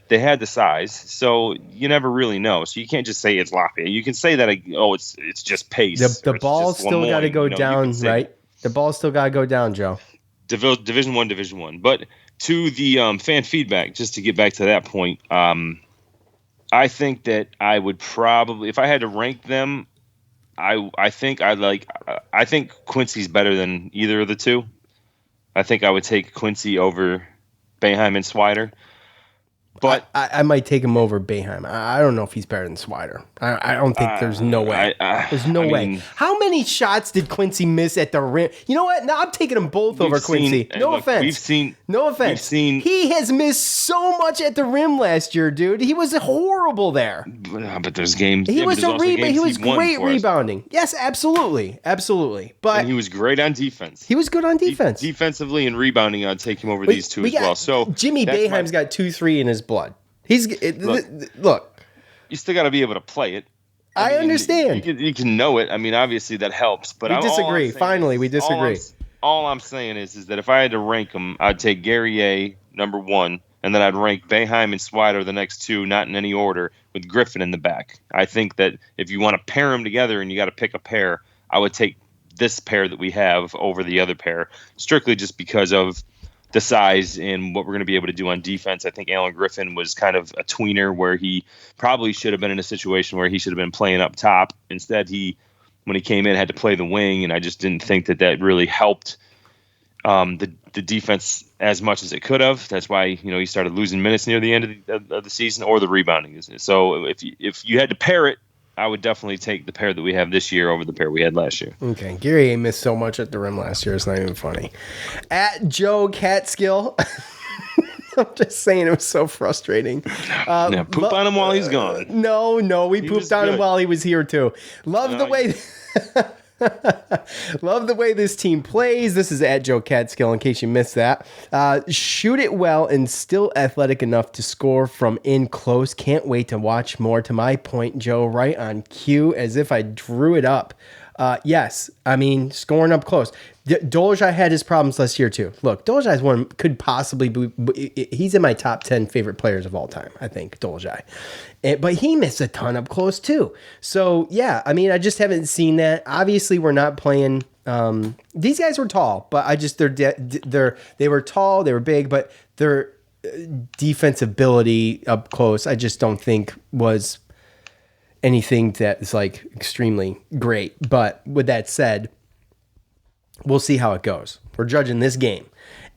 they had the size, so you never really know. So you can't just say it's Lafayette. You can say that, it's just pace.
The ball's still got to go down, right? The ball's still got to go down, Joe.
Division One. But to the fan feedback, just to get back to that point, I think that I would probably, if I had to rank them, I think Quincy's better than either of the two. I think I would take Quincy over Boeheim and Swider. But
I might take him over Boeheim. I don't know if he's better than Swider. I don't think there's no way. There's no way. How many shots did Quincy miss at the rim? You know what? Now I'm taking them both over Quincy. No offense. No offense. He has missed so much at the rim last year, dude. He was horrible there.
But there's games.
He was great rebounding. Yes, absolutely. But
and he was great on defense.
He was good on defense.
Defensively and rebounding, I'd take him over these two as well. So
Jimmy Boeheim's got 2-3 in his blood. Look.
You still got to be able to play it.
I understand.
You can know it. I mean, obviously that helps. But
we disagree. Finally, we disagree.
All I'm saying is that if I had to rank them, I'd take Guerrier number 1, and then I'd rank Boeheim and Swider the next 2, not in any order, with Griffin in the back. I think that if you want to pair them together and you got to pick a pair, I would take this pair that we have over the other pair, strictly just because of the size and what we're going to be able to do on defense. I think Alan Griffin was kind of a tweener where he probably should have been in a situation where he should have been playing up top. Instead, when he came in, had to play the wing, and I just didn't think that really helped the defense as much as it could have. That's why he started losing minutes near the end of the season, or the rebounding. So if you had to pair it, I would definitely take the pair that we have this year over the pair we had last year.
Okay. Gary missed so much at the rim last year. It's not even funny. At Joe Catskill. I'm just saying it was so frustrating.
Poop on him while he's gone.
No. We pooped on him while he was here too. Love the way this team plays. This is at Joe Catskill, in case you missed that. Shoot it well and still athletic enough to score from in close. Can't wait to watch more. To my point, Joe, right on cue, as if I drew it up. Yes, I mean, scoring up close. Dolezaj had his problems last year too. Look, Dolezaj is one, could possibly be, he's in my top 10 favorite players of all time, I think, Dolezaj. But he missed a ton up close too. So yeah, I mean, I just haven't seen that. Obviously, we're not playing. These guys were tall, but they were tall, they were big, but their defensive ability up close, I just don't think was anything that is like extremely great. But with that said, we'll see how it goes. We're judging this game.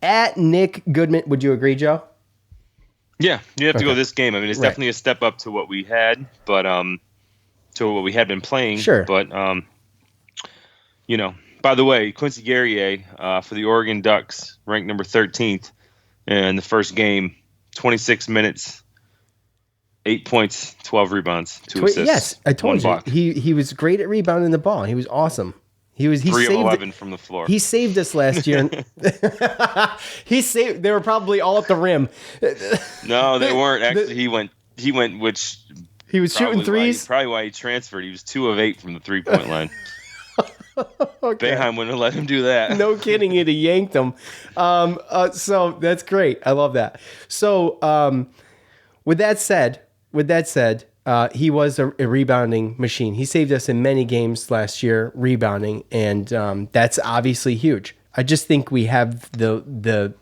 At Nick Goodman, would you agree, Joe?
Yeah, you have to go this game. I mean, it's definitely a step up to what we had, but to what we had been playing.
Sure.
But by the way, Quincy Guerrier for the Oregon Ducks, ranked number 13th in the first game, 26 minutes. 8 points, 12 rebounds, 2 assists.
Yes, I told you. He was great at rebounding the ball. He was awesome. He
3 of 11 from the floor.
He saved us last year. They were probably all at the rim.
No, they weren't. Actually, he went which
he was shooting threes.
Probably why he transferred. He was 2 of 8 from the 3-point line. Okay. Boeheim wouldn't have let him do that.
No kidding, he'd have yanked him. So that's great. I love that. So with that said, he was a rebounding machine. He saved us in many games last year rebounding, and that's obviously huge. I just think we have the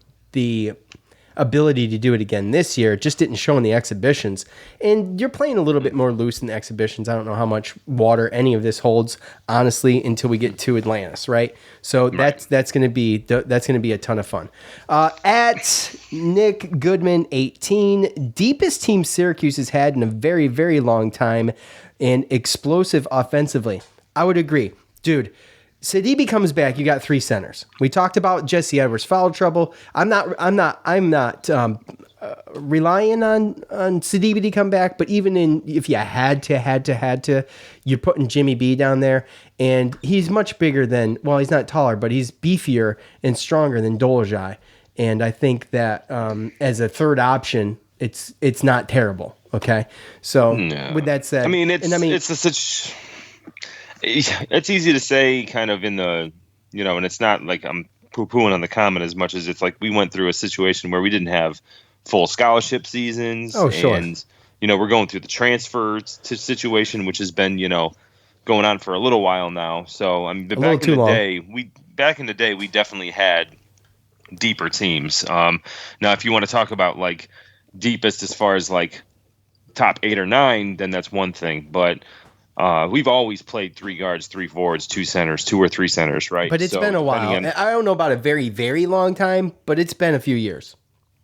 ability to do it again this year. It just didn't show in the exhibitions. And you're playing a little bit more loose in the exhibitions. I don't know how much water any of this holds, honestly, until we get to Atlantis, right? So that's going to be a ton of fun. At Nick Goodman 18, deepest team Syracuse has had in a very, very long time, and explosive offensively. I would agree, dude. Sidibe comes back. You got 3 centers. We talked about Jesse Edwards foul trouble. I'm not relying on Sidibe to come back. But even if you had to, you're putting Jimmy B down there, and he's much bigger than. Well, he's not taller, but he's beefier and stronger than Dolezaj. And I think that as a third option, it's not terrible. Okay, so with that said,
it's easy to say kind of in the, and it's not like I'm poo-pooing on the comment as much as it's like we went through a situation where we didn't have full scholarship seasons.
Oh, sure.
And, we're going through the transfer situation, which has been, going on for a little while now. So, I mean, back in the day, we definitely had deeper teams. Now, if you want to talk about like deepest as far as like top 8 or 9, then that's one thing. But we've always played 3 guards, 3 forwards, 2 centers, 2 or 3 centers, right?
But it's been a while. I don't know about a very, very long time, but it's been a few years.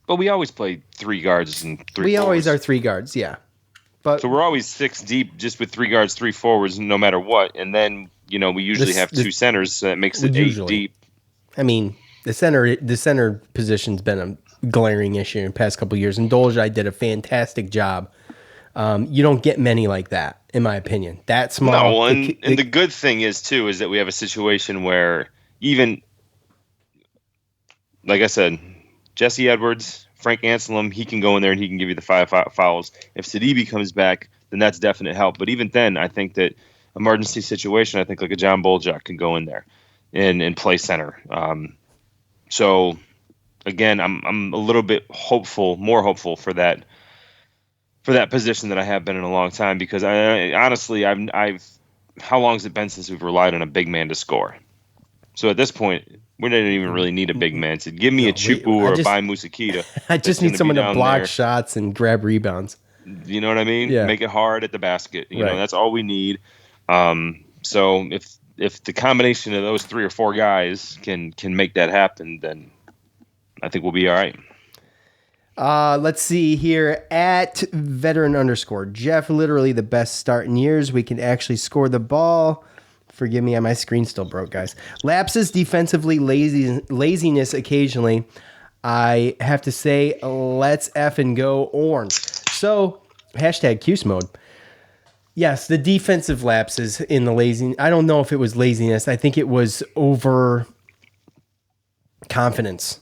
But we always played 3 guards and 3
We
forwards.
always are 3 guards, yeah. But
so we're always 6 deep just with 3 guards, 3 forwards, no matter what. And then, we usually have 2 centers, so that makes it 8 deep.
I mean, the center position's been a glaring issue in the past couple of years, and Dolezaj did a fantastic job. You don't get many like that, in my opinion. That small.
No, and the good thing is that we have a situation where even, like I said, Jesse Edwards, Frank Anselm, he can go in there and he can give you the 5 fouls. If Sidibe comes back, then that's definite help. But even then, I think that emergency situation, I think like a John Boljak can go in there and play center. So again, I'm a little bit more hopeful for that position than I have been in a long time, because I honestly, I've how long has it been since we've relied on a big man to score? So at this point, we didn't even really need a big man. So give me a Chupu or a Bai Musakita.
I just need someone to block shots and grab rebounds.
You know what I mean?
Yeah.
Make it hard at the basket. You know, that's all we need. So if the combination of those 3 or 4 guys can make that happen, then I think we'll be all right.
Let's see here at veteran _ Jeff, literally the best start in years. We can actually score the ball. Forgive me, my screen still broke, guys. Lapses defensively, laziness occasionally. I have to say, let's effing go orange. So, hashtag Cuse mode. Yes, the defensive lapses in the lazy. I don't know if it was laziness. I think it was overconfidence.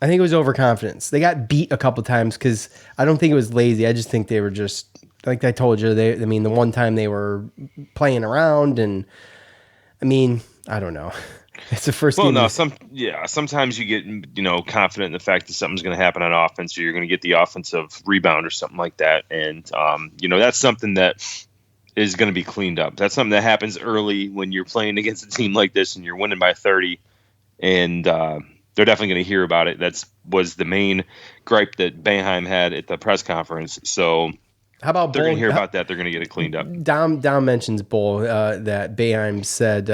They got beat a couple times because I don't think it was lazy. I just think they were just, like I told you, the one time they were playing around, and I don't know. It's the first game.
Well, no, sometimes you get, confident in the fact that something's going to happen on offense, or you're going to get the offensive rebound or something like that. And, that's something that is going to be cleaned up. That's something that happens early when you're playing against a team like this and you're winning by 30, and, they're definitely going to hear about it. That was the main gripe that Boeheim had at the press conference. So
how about
they're going to hear about that? They're going to get it cleaned up.
Dom mentions Bull that Boeheim said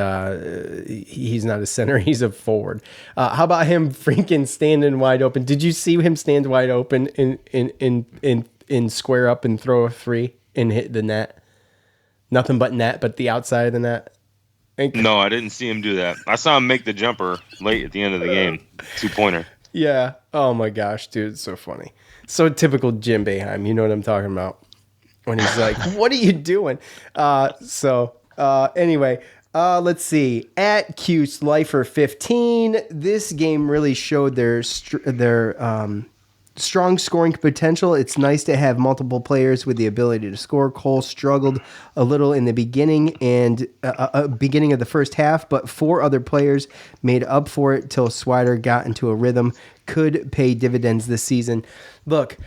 he's not a center, he's a forward. How about him freaking standing wide open? Did you see him stand wide open in square up and throw a 3 and hit the net? Nothing but net, but the outside of the net.
No, I didn't see him do that. I saw him make the jumper late at the end of the game. 2-pointer.
Yeah. Oh my gosh, dude. It's so funny. So typical Jim Boeheim. You know what I'm talking about. When he's like, what are you doing? Anyway, let's see. At Cuse Lifer 15, this game really showed their strong scoring potential. It's nice to have multiple players with the ability to score. Cole struggled a little in the beginning and beginning of the first half, but 4 other players made up for it till Swider got into a rhythm. Could pay dividends this season. Look,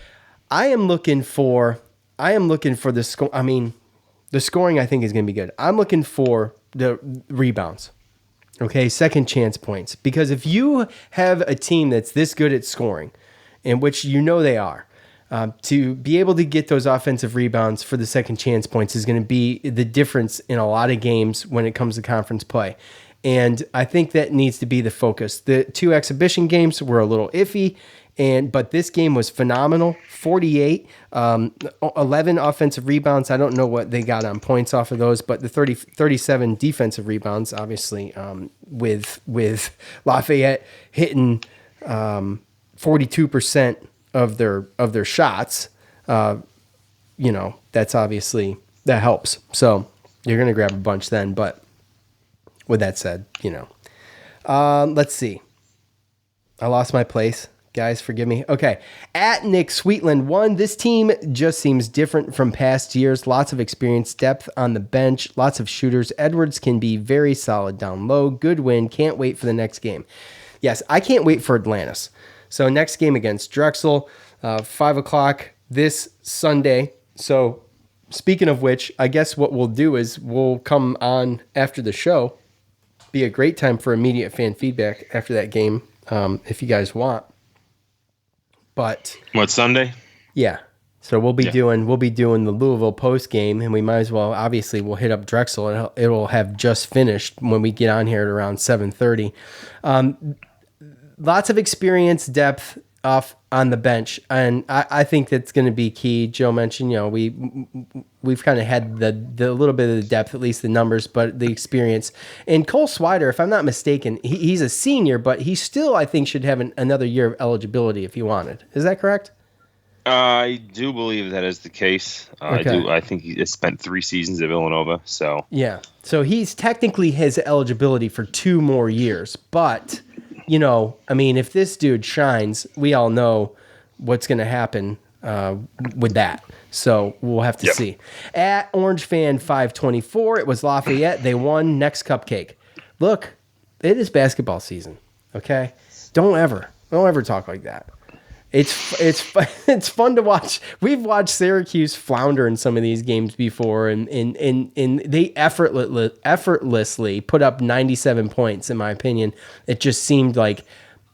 I am looking for the score. The scoring I think is going to be good. I'm looking for the rebounds. Okay, second chance points, because if you have a team that's this good at scoring, in which they are, to be able to get those offensive rebounds for the second chance points is going to be the difference in a lot of games when it comes to conference play. And I think that needs to be the focus. The 2 exhibition games were a little iffy, But this game was phenomenal. 48, 11 offensive rebounds. I don't know what they got on points off of those, but the 37 defensive rebounds, obviously, with Lafayette hitting 42% of their shots. That's obviously, that helps. So you're going to grab a bunch then. But with that said, let's see. I lost my place. Guys, forgive me. Okay. At Nick Sweetland 1, this team just seems different from past years. Lots of experience, depth on the bench, lots of shooters. Edwards can be very solid down low. Good win. Can't wait for the next game. Yes, I can't wait for Atlantis. So next game against Drexel, 5 o'clock this Sunday. So speaking of which, I guess what we'll do is we'll come on after the show. Be a great time for immediate fan feedback after that game, if you guys want. But
what, Sunday?
Yeah. So we'll be doing the Louisville post game, and we might as well, obviously we'll hit up Drexel. It'll have just finished when we get on here at around 7:30. Lots of experience, depth off on the bench, and I think that's going to be key. Joe mentioned, we've kind of had the little bit of the depth, at least the numbers, but the experience. And Cole Swider, if I'm not mistaken, he's a senior, but he still, I think, should have another year of eligibility if he wanted. Is that correct?
I do believe that is the case.
Okay.
I think he has spent 3 seasons at Villanova. So
yeah, so he's technically his eligibility for 2 more years, but. If this dude shines, we all know what's going to happen with that. So we'll have to see. At Orange Fan 524, it was Lafayette. They won. Next cupcake. Look, it is basketball season. Okay, don't ever talk like that. It's fun to watch. We've watched Syracuse flounder in some of these games before, and they effortlessly put up 97 points. In my opinion, it just seemed like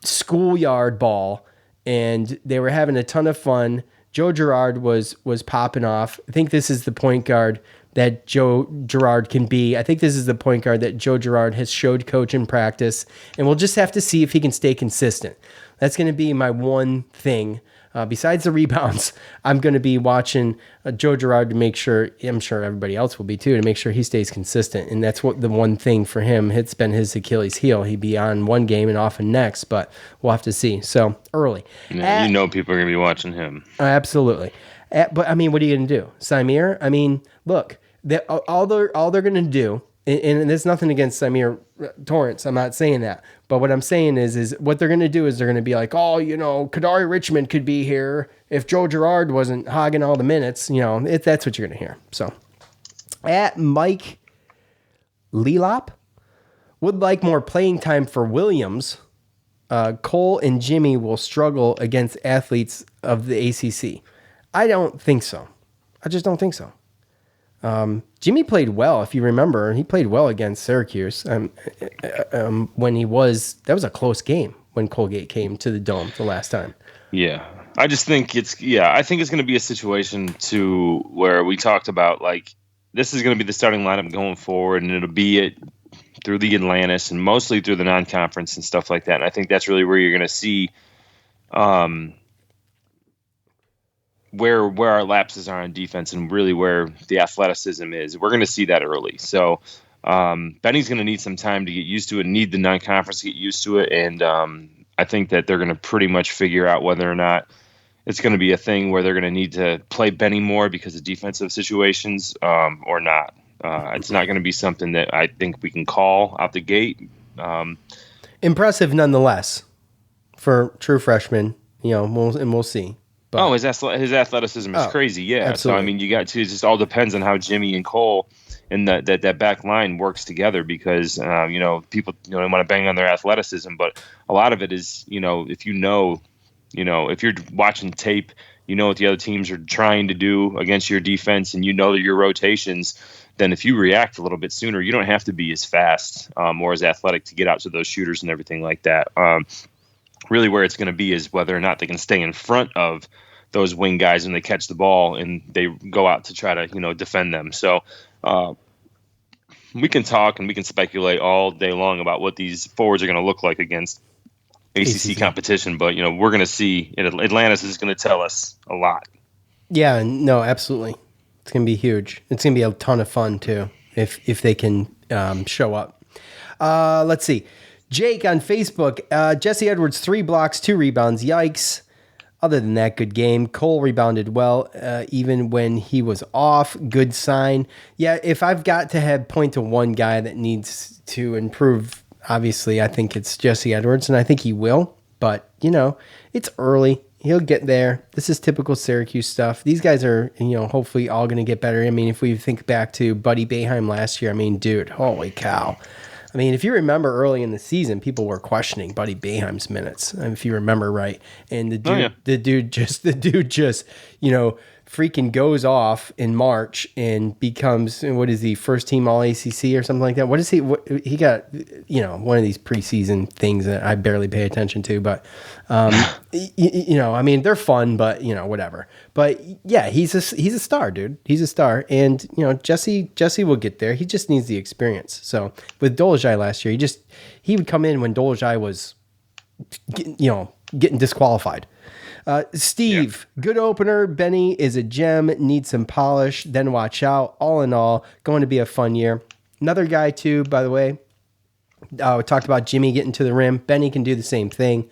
schoolyard ball, and they were having a ton of fun. Joe Girard was popping off. I think this is the point guard that Joe Girard can be. I think this is the point guard that Joe Girard has showed coach in practice, and we'll just have to see if he can stay consistent. That's going to be my one thing. Besides the rebounds, I'm going to be watching Joe Girard to make sure, I'm sure everybody else will be too, to make sure he stays consistent. And that's what the one thing for him, it's been his Achilles heel. He'd be on one game and off in next, but we'll have to see. So early.
Yeah, people are going to be watching him.
Absolutely. But what are you going to do? Symir? Look, all they're going to do, and there's nothing against Symir Torrance. I'm not saying that. But what I'm saying is what they're going to do is they're going to be like, Kadari Richmond could be here if Joe Girard wasn't hogging all the minutes. That's what you're going to hear. So at Mike Lelop, would like more playing time for Williams. Cole and Jimmy will struggle against athletes of the ACC. I don't think so. I just don't think so. Jimmy played well, if you remember. He played well against Syracuse. That was a close game when Colgate came to the Dome the last time.
Yeah, I just think I think it's going to be a situation to where we talked about, like, this is going to be the starting lineup going forward, and it'll be through the Atlantis and mostly through the non-conference and stuff like that. And I think that's really where you're going to see where our lapses are on defense and really where the athleticism is. We're going to see that early. So Benny's going to need some time to get used to it, need the non-conference to get used to it. And I think that they're going to pretty much figure out whether or not it's going to be a thing where they're going to need to play Benny more because of defensive situations or not. It's not going to be something that I think we can call out the gate.
Impressive nonetheless for true freshman, we'll see. But,
his athleticism is crazy, yeah.
Absolutely.
So, it just all depends on how Jimmy and Cole and that back line works together because, people, they want to bang on their athleticism, but a lot of it is, if if you're watching tape, what the other teams are trying to do against your defense and your rotations, then if you react a little bit sooner, you don't have to be as fast or as athletic to get out to those shooters and everything like that. Really where it's going to be is whether or not they can stay in front of those wing guys when they catch the ball and they go out to try to, defend them. So we can talk and we can speculate all day long about what these forwards are going to look like against ACC competition, but we're going to see Atlantis is going to tell us a lot.
Yeah, no, absolutely. It's going to be huge. It's going to be a ton of fun too if they can show up. Let's see. Jake on Facebook, Jesse Edwards, 3 blocks, 2 rebounds. Yikes. Other than that, good game. Cole rebounded well, even when he was off. Good sign. Yeah, if I've got to point to one guy that needs to improve, obviously, I think it's Jesse Edwards, and I think he will. But, it's early. He'll get there. This is typical Syracuse stuff. These guys are, hopefully all going to get better. I mean, if we think back to Buddy Boeheim last year, I mean, dude, holy cow. I mean, if you remember early in the season, people were questioning Buddy Boeheim's minutes, if you remember right. And the dude just, freaking goes off in March and becomes, what is he, first team all ACC or something like that? What is he? He got, one of these preseason things that I barely pay attention to, but, I mean, they're fun, but whatever. But yeah, he's a star, dude. He's a star. And, Jesse will get there. He just needs the experience. So with Dolezaj last year, he would come in when Dolezaj was, getting disqualified. Steve, good opener. Benny is a gem, needs some polish, then watch out. All in all, going to be a fun year. Another guy, too, by the way, we talked about Jimmy getting to the rim. Benny can do the same thing.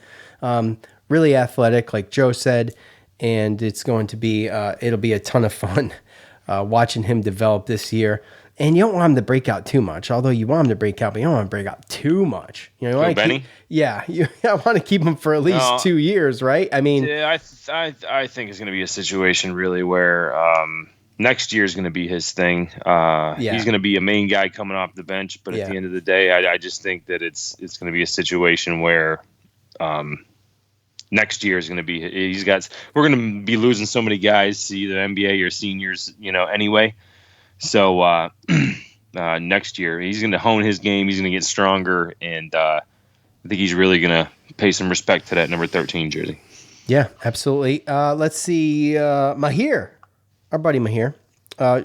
Really athletic, like Joe said, and it's going to be, it'll be a ton of fun watching him develop this year. And you don't want him to break out too much, although you want him to break out, but you don't want him to break out too much.
Benny?
I want to keep him for at least 2 years, right? I mean,
yeah, I think it's going to be a situation really where next year is going to be his thing. He's going to be a main guy coming off the bench, but at the end of the day, I just think that it's going to be a situation where next year is going to be we're going to be losing so many guys to either NBA or seniors, anyway. So next year he's going to hone his game. He's going to get stronger, and I think he's really going to pay some respect to that number 13 jersey.
Yeah, absolutely. Let's see. Mahir, our buddy Mahir.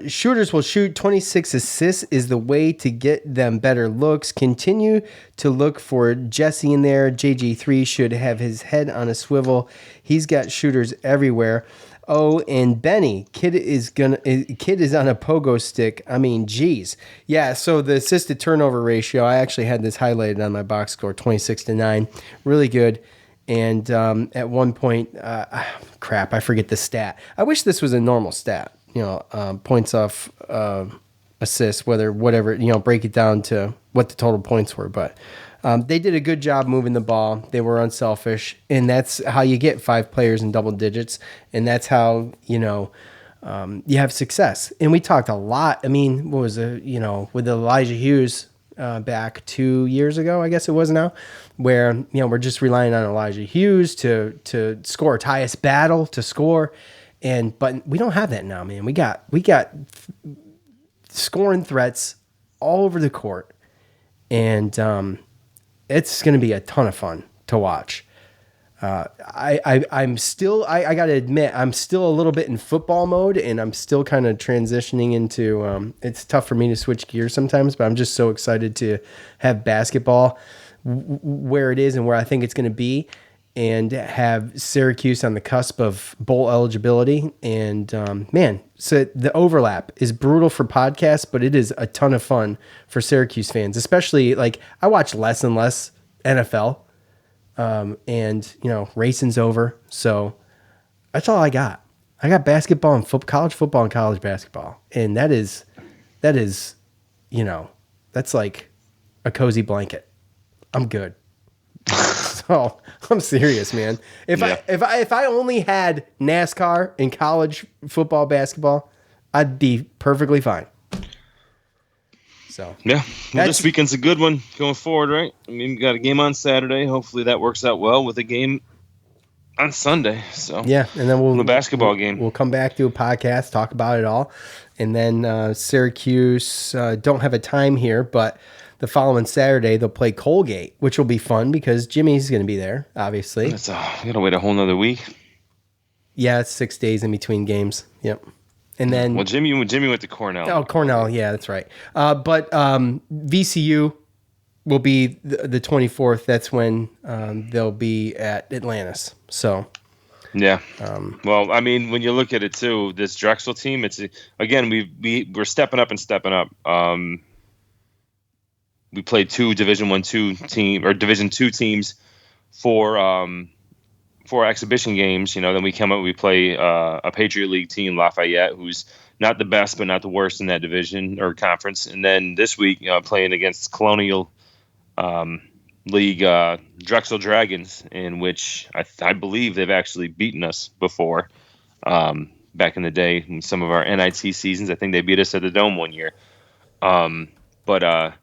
Shooters will shoot. 26 assists is the way to get them better looks. Continue to look for Jesse in there. JG3 should have his head on a swivel. He's got shooters everywhere. Oh, and Benny, kid is on a pogo stick. I mean, geez. Yeah, so the assist to turnover ratio, I actually had this highlighted on my box score, 26-9. Really good. And at one point, crap, I forget the stat. I wish this was a normal stat, points off assists, whatever, break it down to what the total points were. But they did a good job moving the ball. They were unselfish, and that's how you get 5 players in double digits, and that's how you have success. And we talked a lot. I mean, what was it? With Elijah Hughes back 2 years ago, I guess it was now, where we're just relying on Elijah Hughes to score. Tyus Battle to score, but we don't have that now, man. We got scoring threats all over the court, and it's going to be a ton of fun to watch. I'm still, I got to admit, I'm still a little bit in football mode, and I'm still kind of transitioning into, it's tough for me to switch gears sometimes, but I'm just so excited to have basketball where it is and where I think it's going to be, and have Syracuse on the cusp of bowl eligibility. And man, so the overlap is brutal for podcasts, but it is a ton of fun for Syracuse fans, especially like I watch less and less NFL. And racing's over. So that's all I got. I got basketball and college football and college basketball. And that is, that's like a cozy blanket. I'm good. So I'm serious, man. If I only had NASCAR and college football, basketball, I'd be perfectly fine. So
yeah, well, this weekend's a good one going forward, right? I mean, we got a game on Saturday. Hopefully that works out well with a game on Sunday. So
yeah, and then
the basketball game.
We'll come back to a podcast, talk about it all, and then Syracuse don't have a time here, but the following Saturday they'll play Colgate, which will be fun because Jimmy's going to be there, obviously.
We gotta wait a whole nother week.
Yeah, it's 6 days in between games. Yep. And then
Jimmy went to Cornell.
Oh, Cornell, yeah, that's right. But VCU will be the 24th. That's when they'll be at Atlantis. So,
yeah. Well, I mean, when you look at it too, this Drexel team, it's again we're stepping up and stepping up. We played two Division Division II teams for exhibition games. Then we play a Patriot League team, Lafayette, who's not the best but not the worst in that division or conference. And then this week, playing against Colonial League Drexel Dragons, in which I believe they've actually beaten us before back in the day in some of our NIT seasons. I think they beat us at the Dome one year. But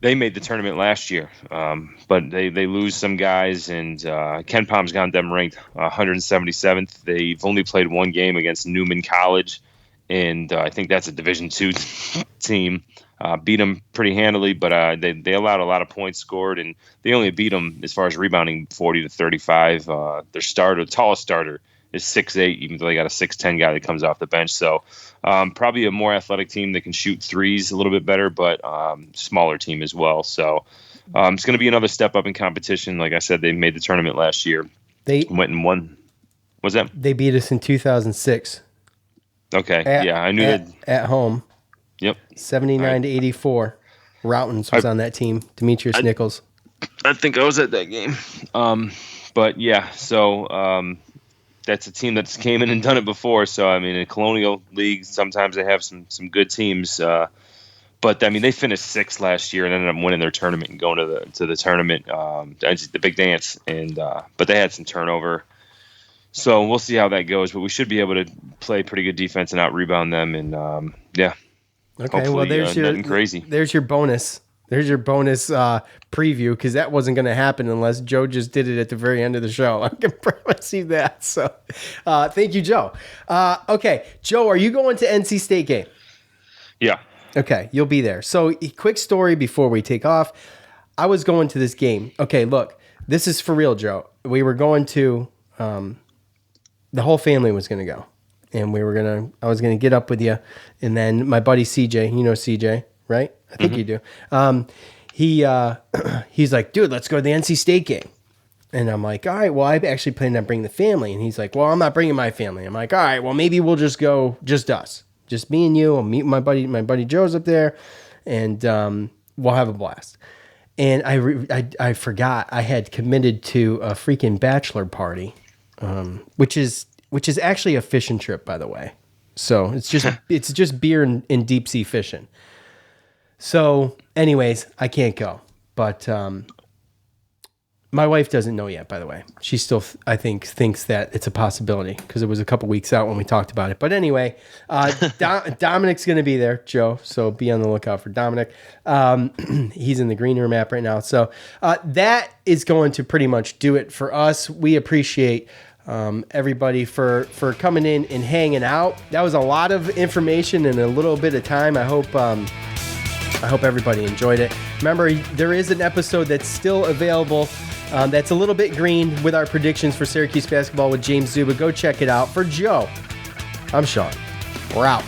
they made the tournament last year, but they lose some guys, and Ken Palm's got them ranked 177th. They've only played one game against Newman College, and I think that's a Division II team. Beat them pretty handily, but they allowed a lot of points scored, and they only beat them as far as rebounding 40-35. Their tallest starter is 6'8", even though they got a 6'10" guy that comes off the bench. So probably a more athletic team that can shoot threes a little bit better, but smaller team as well. So it's going to be another step up in competition. Like I said, they made the tournament last year. They went and won. What's that?
They beat us in 2006.
Okay, I knew that.
At home.
Yep.
79-84. Routens was on that team. Demetrius Nichols.
I think I was at that game. But yeah, so that's a team that's came in and done it before. So, I mean, in Colonial League, sometimes they have some good teams. But, I mean, they finished sixth last year and ended up winning their tournament and going to the tournament, the big dance. And but they had some turnover. So we'll see how that goes. But we should be able to play pretty good defense and out-rebound them. And, yeah.
Okay,
hopefully,
well, there's
nothing crazy.
There's your bonus. There's your bonus preview, because that wasn't going to happen unless Joe just did it at the very end of the show. I can promise you that. So thank you, Joe. Okay, Joe, are you going to NC State game?
Yeah.
Okay, you'll be there. So quick story before we take off. I was going to this game. Okay, look, this is for real, Joe. We were going to, the whole family was going to go. And I was going to get up with you. And then my buddy CJ, you know CJ, right? I think you do. He's like, dude, let's go to the NC State game. And I'm like, all right, well, I actually planned on bringing the family. And he's like, well, I'm not bringing my family. I'm like, all right, well, maybe we'll just go, just us. Just me and you. I'll meet my buddy Joe's up there. And we'll have a blast. And I forgot I had committed to a freaking bachelor party, which is actually a fishing trip, by the way. So it's just beer and deep sea fishing. So, anyways, I can't go. But my wife doesn't know yet, by the way. She still, I think, thinks that it's a possibility because it was a couple weeks out when we talked about it. But anyway, Dominic's going to be there, Joe. So be on the lookout for Dominic. He's in the green room app right now. So that is going to pretty much do it for us. We appreciate everybody for coming in and hanging out. That was a lot of information in a little bit of time. I hope everybody enjoyed it. Remember, there is an episode that's still available that's a little bit green with our predictions for Syracuse basketball with James Zuba. Go check it out. For Joe, I'm Sean. We're out.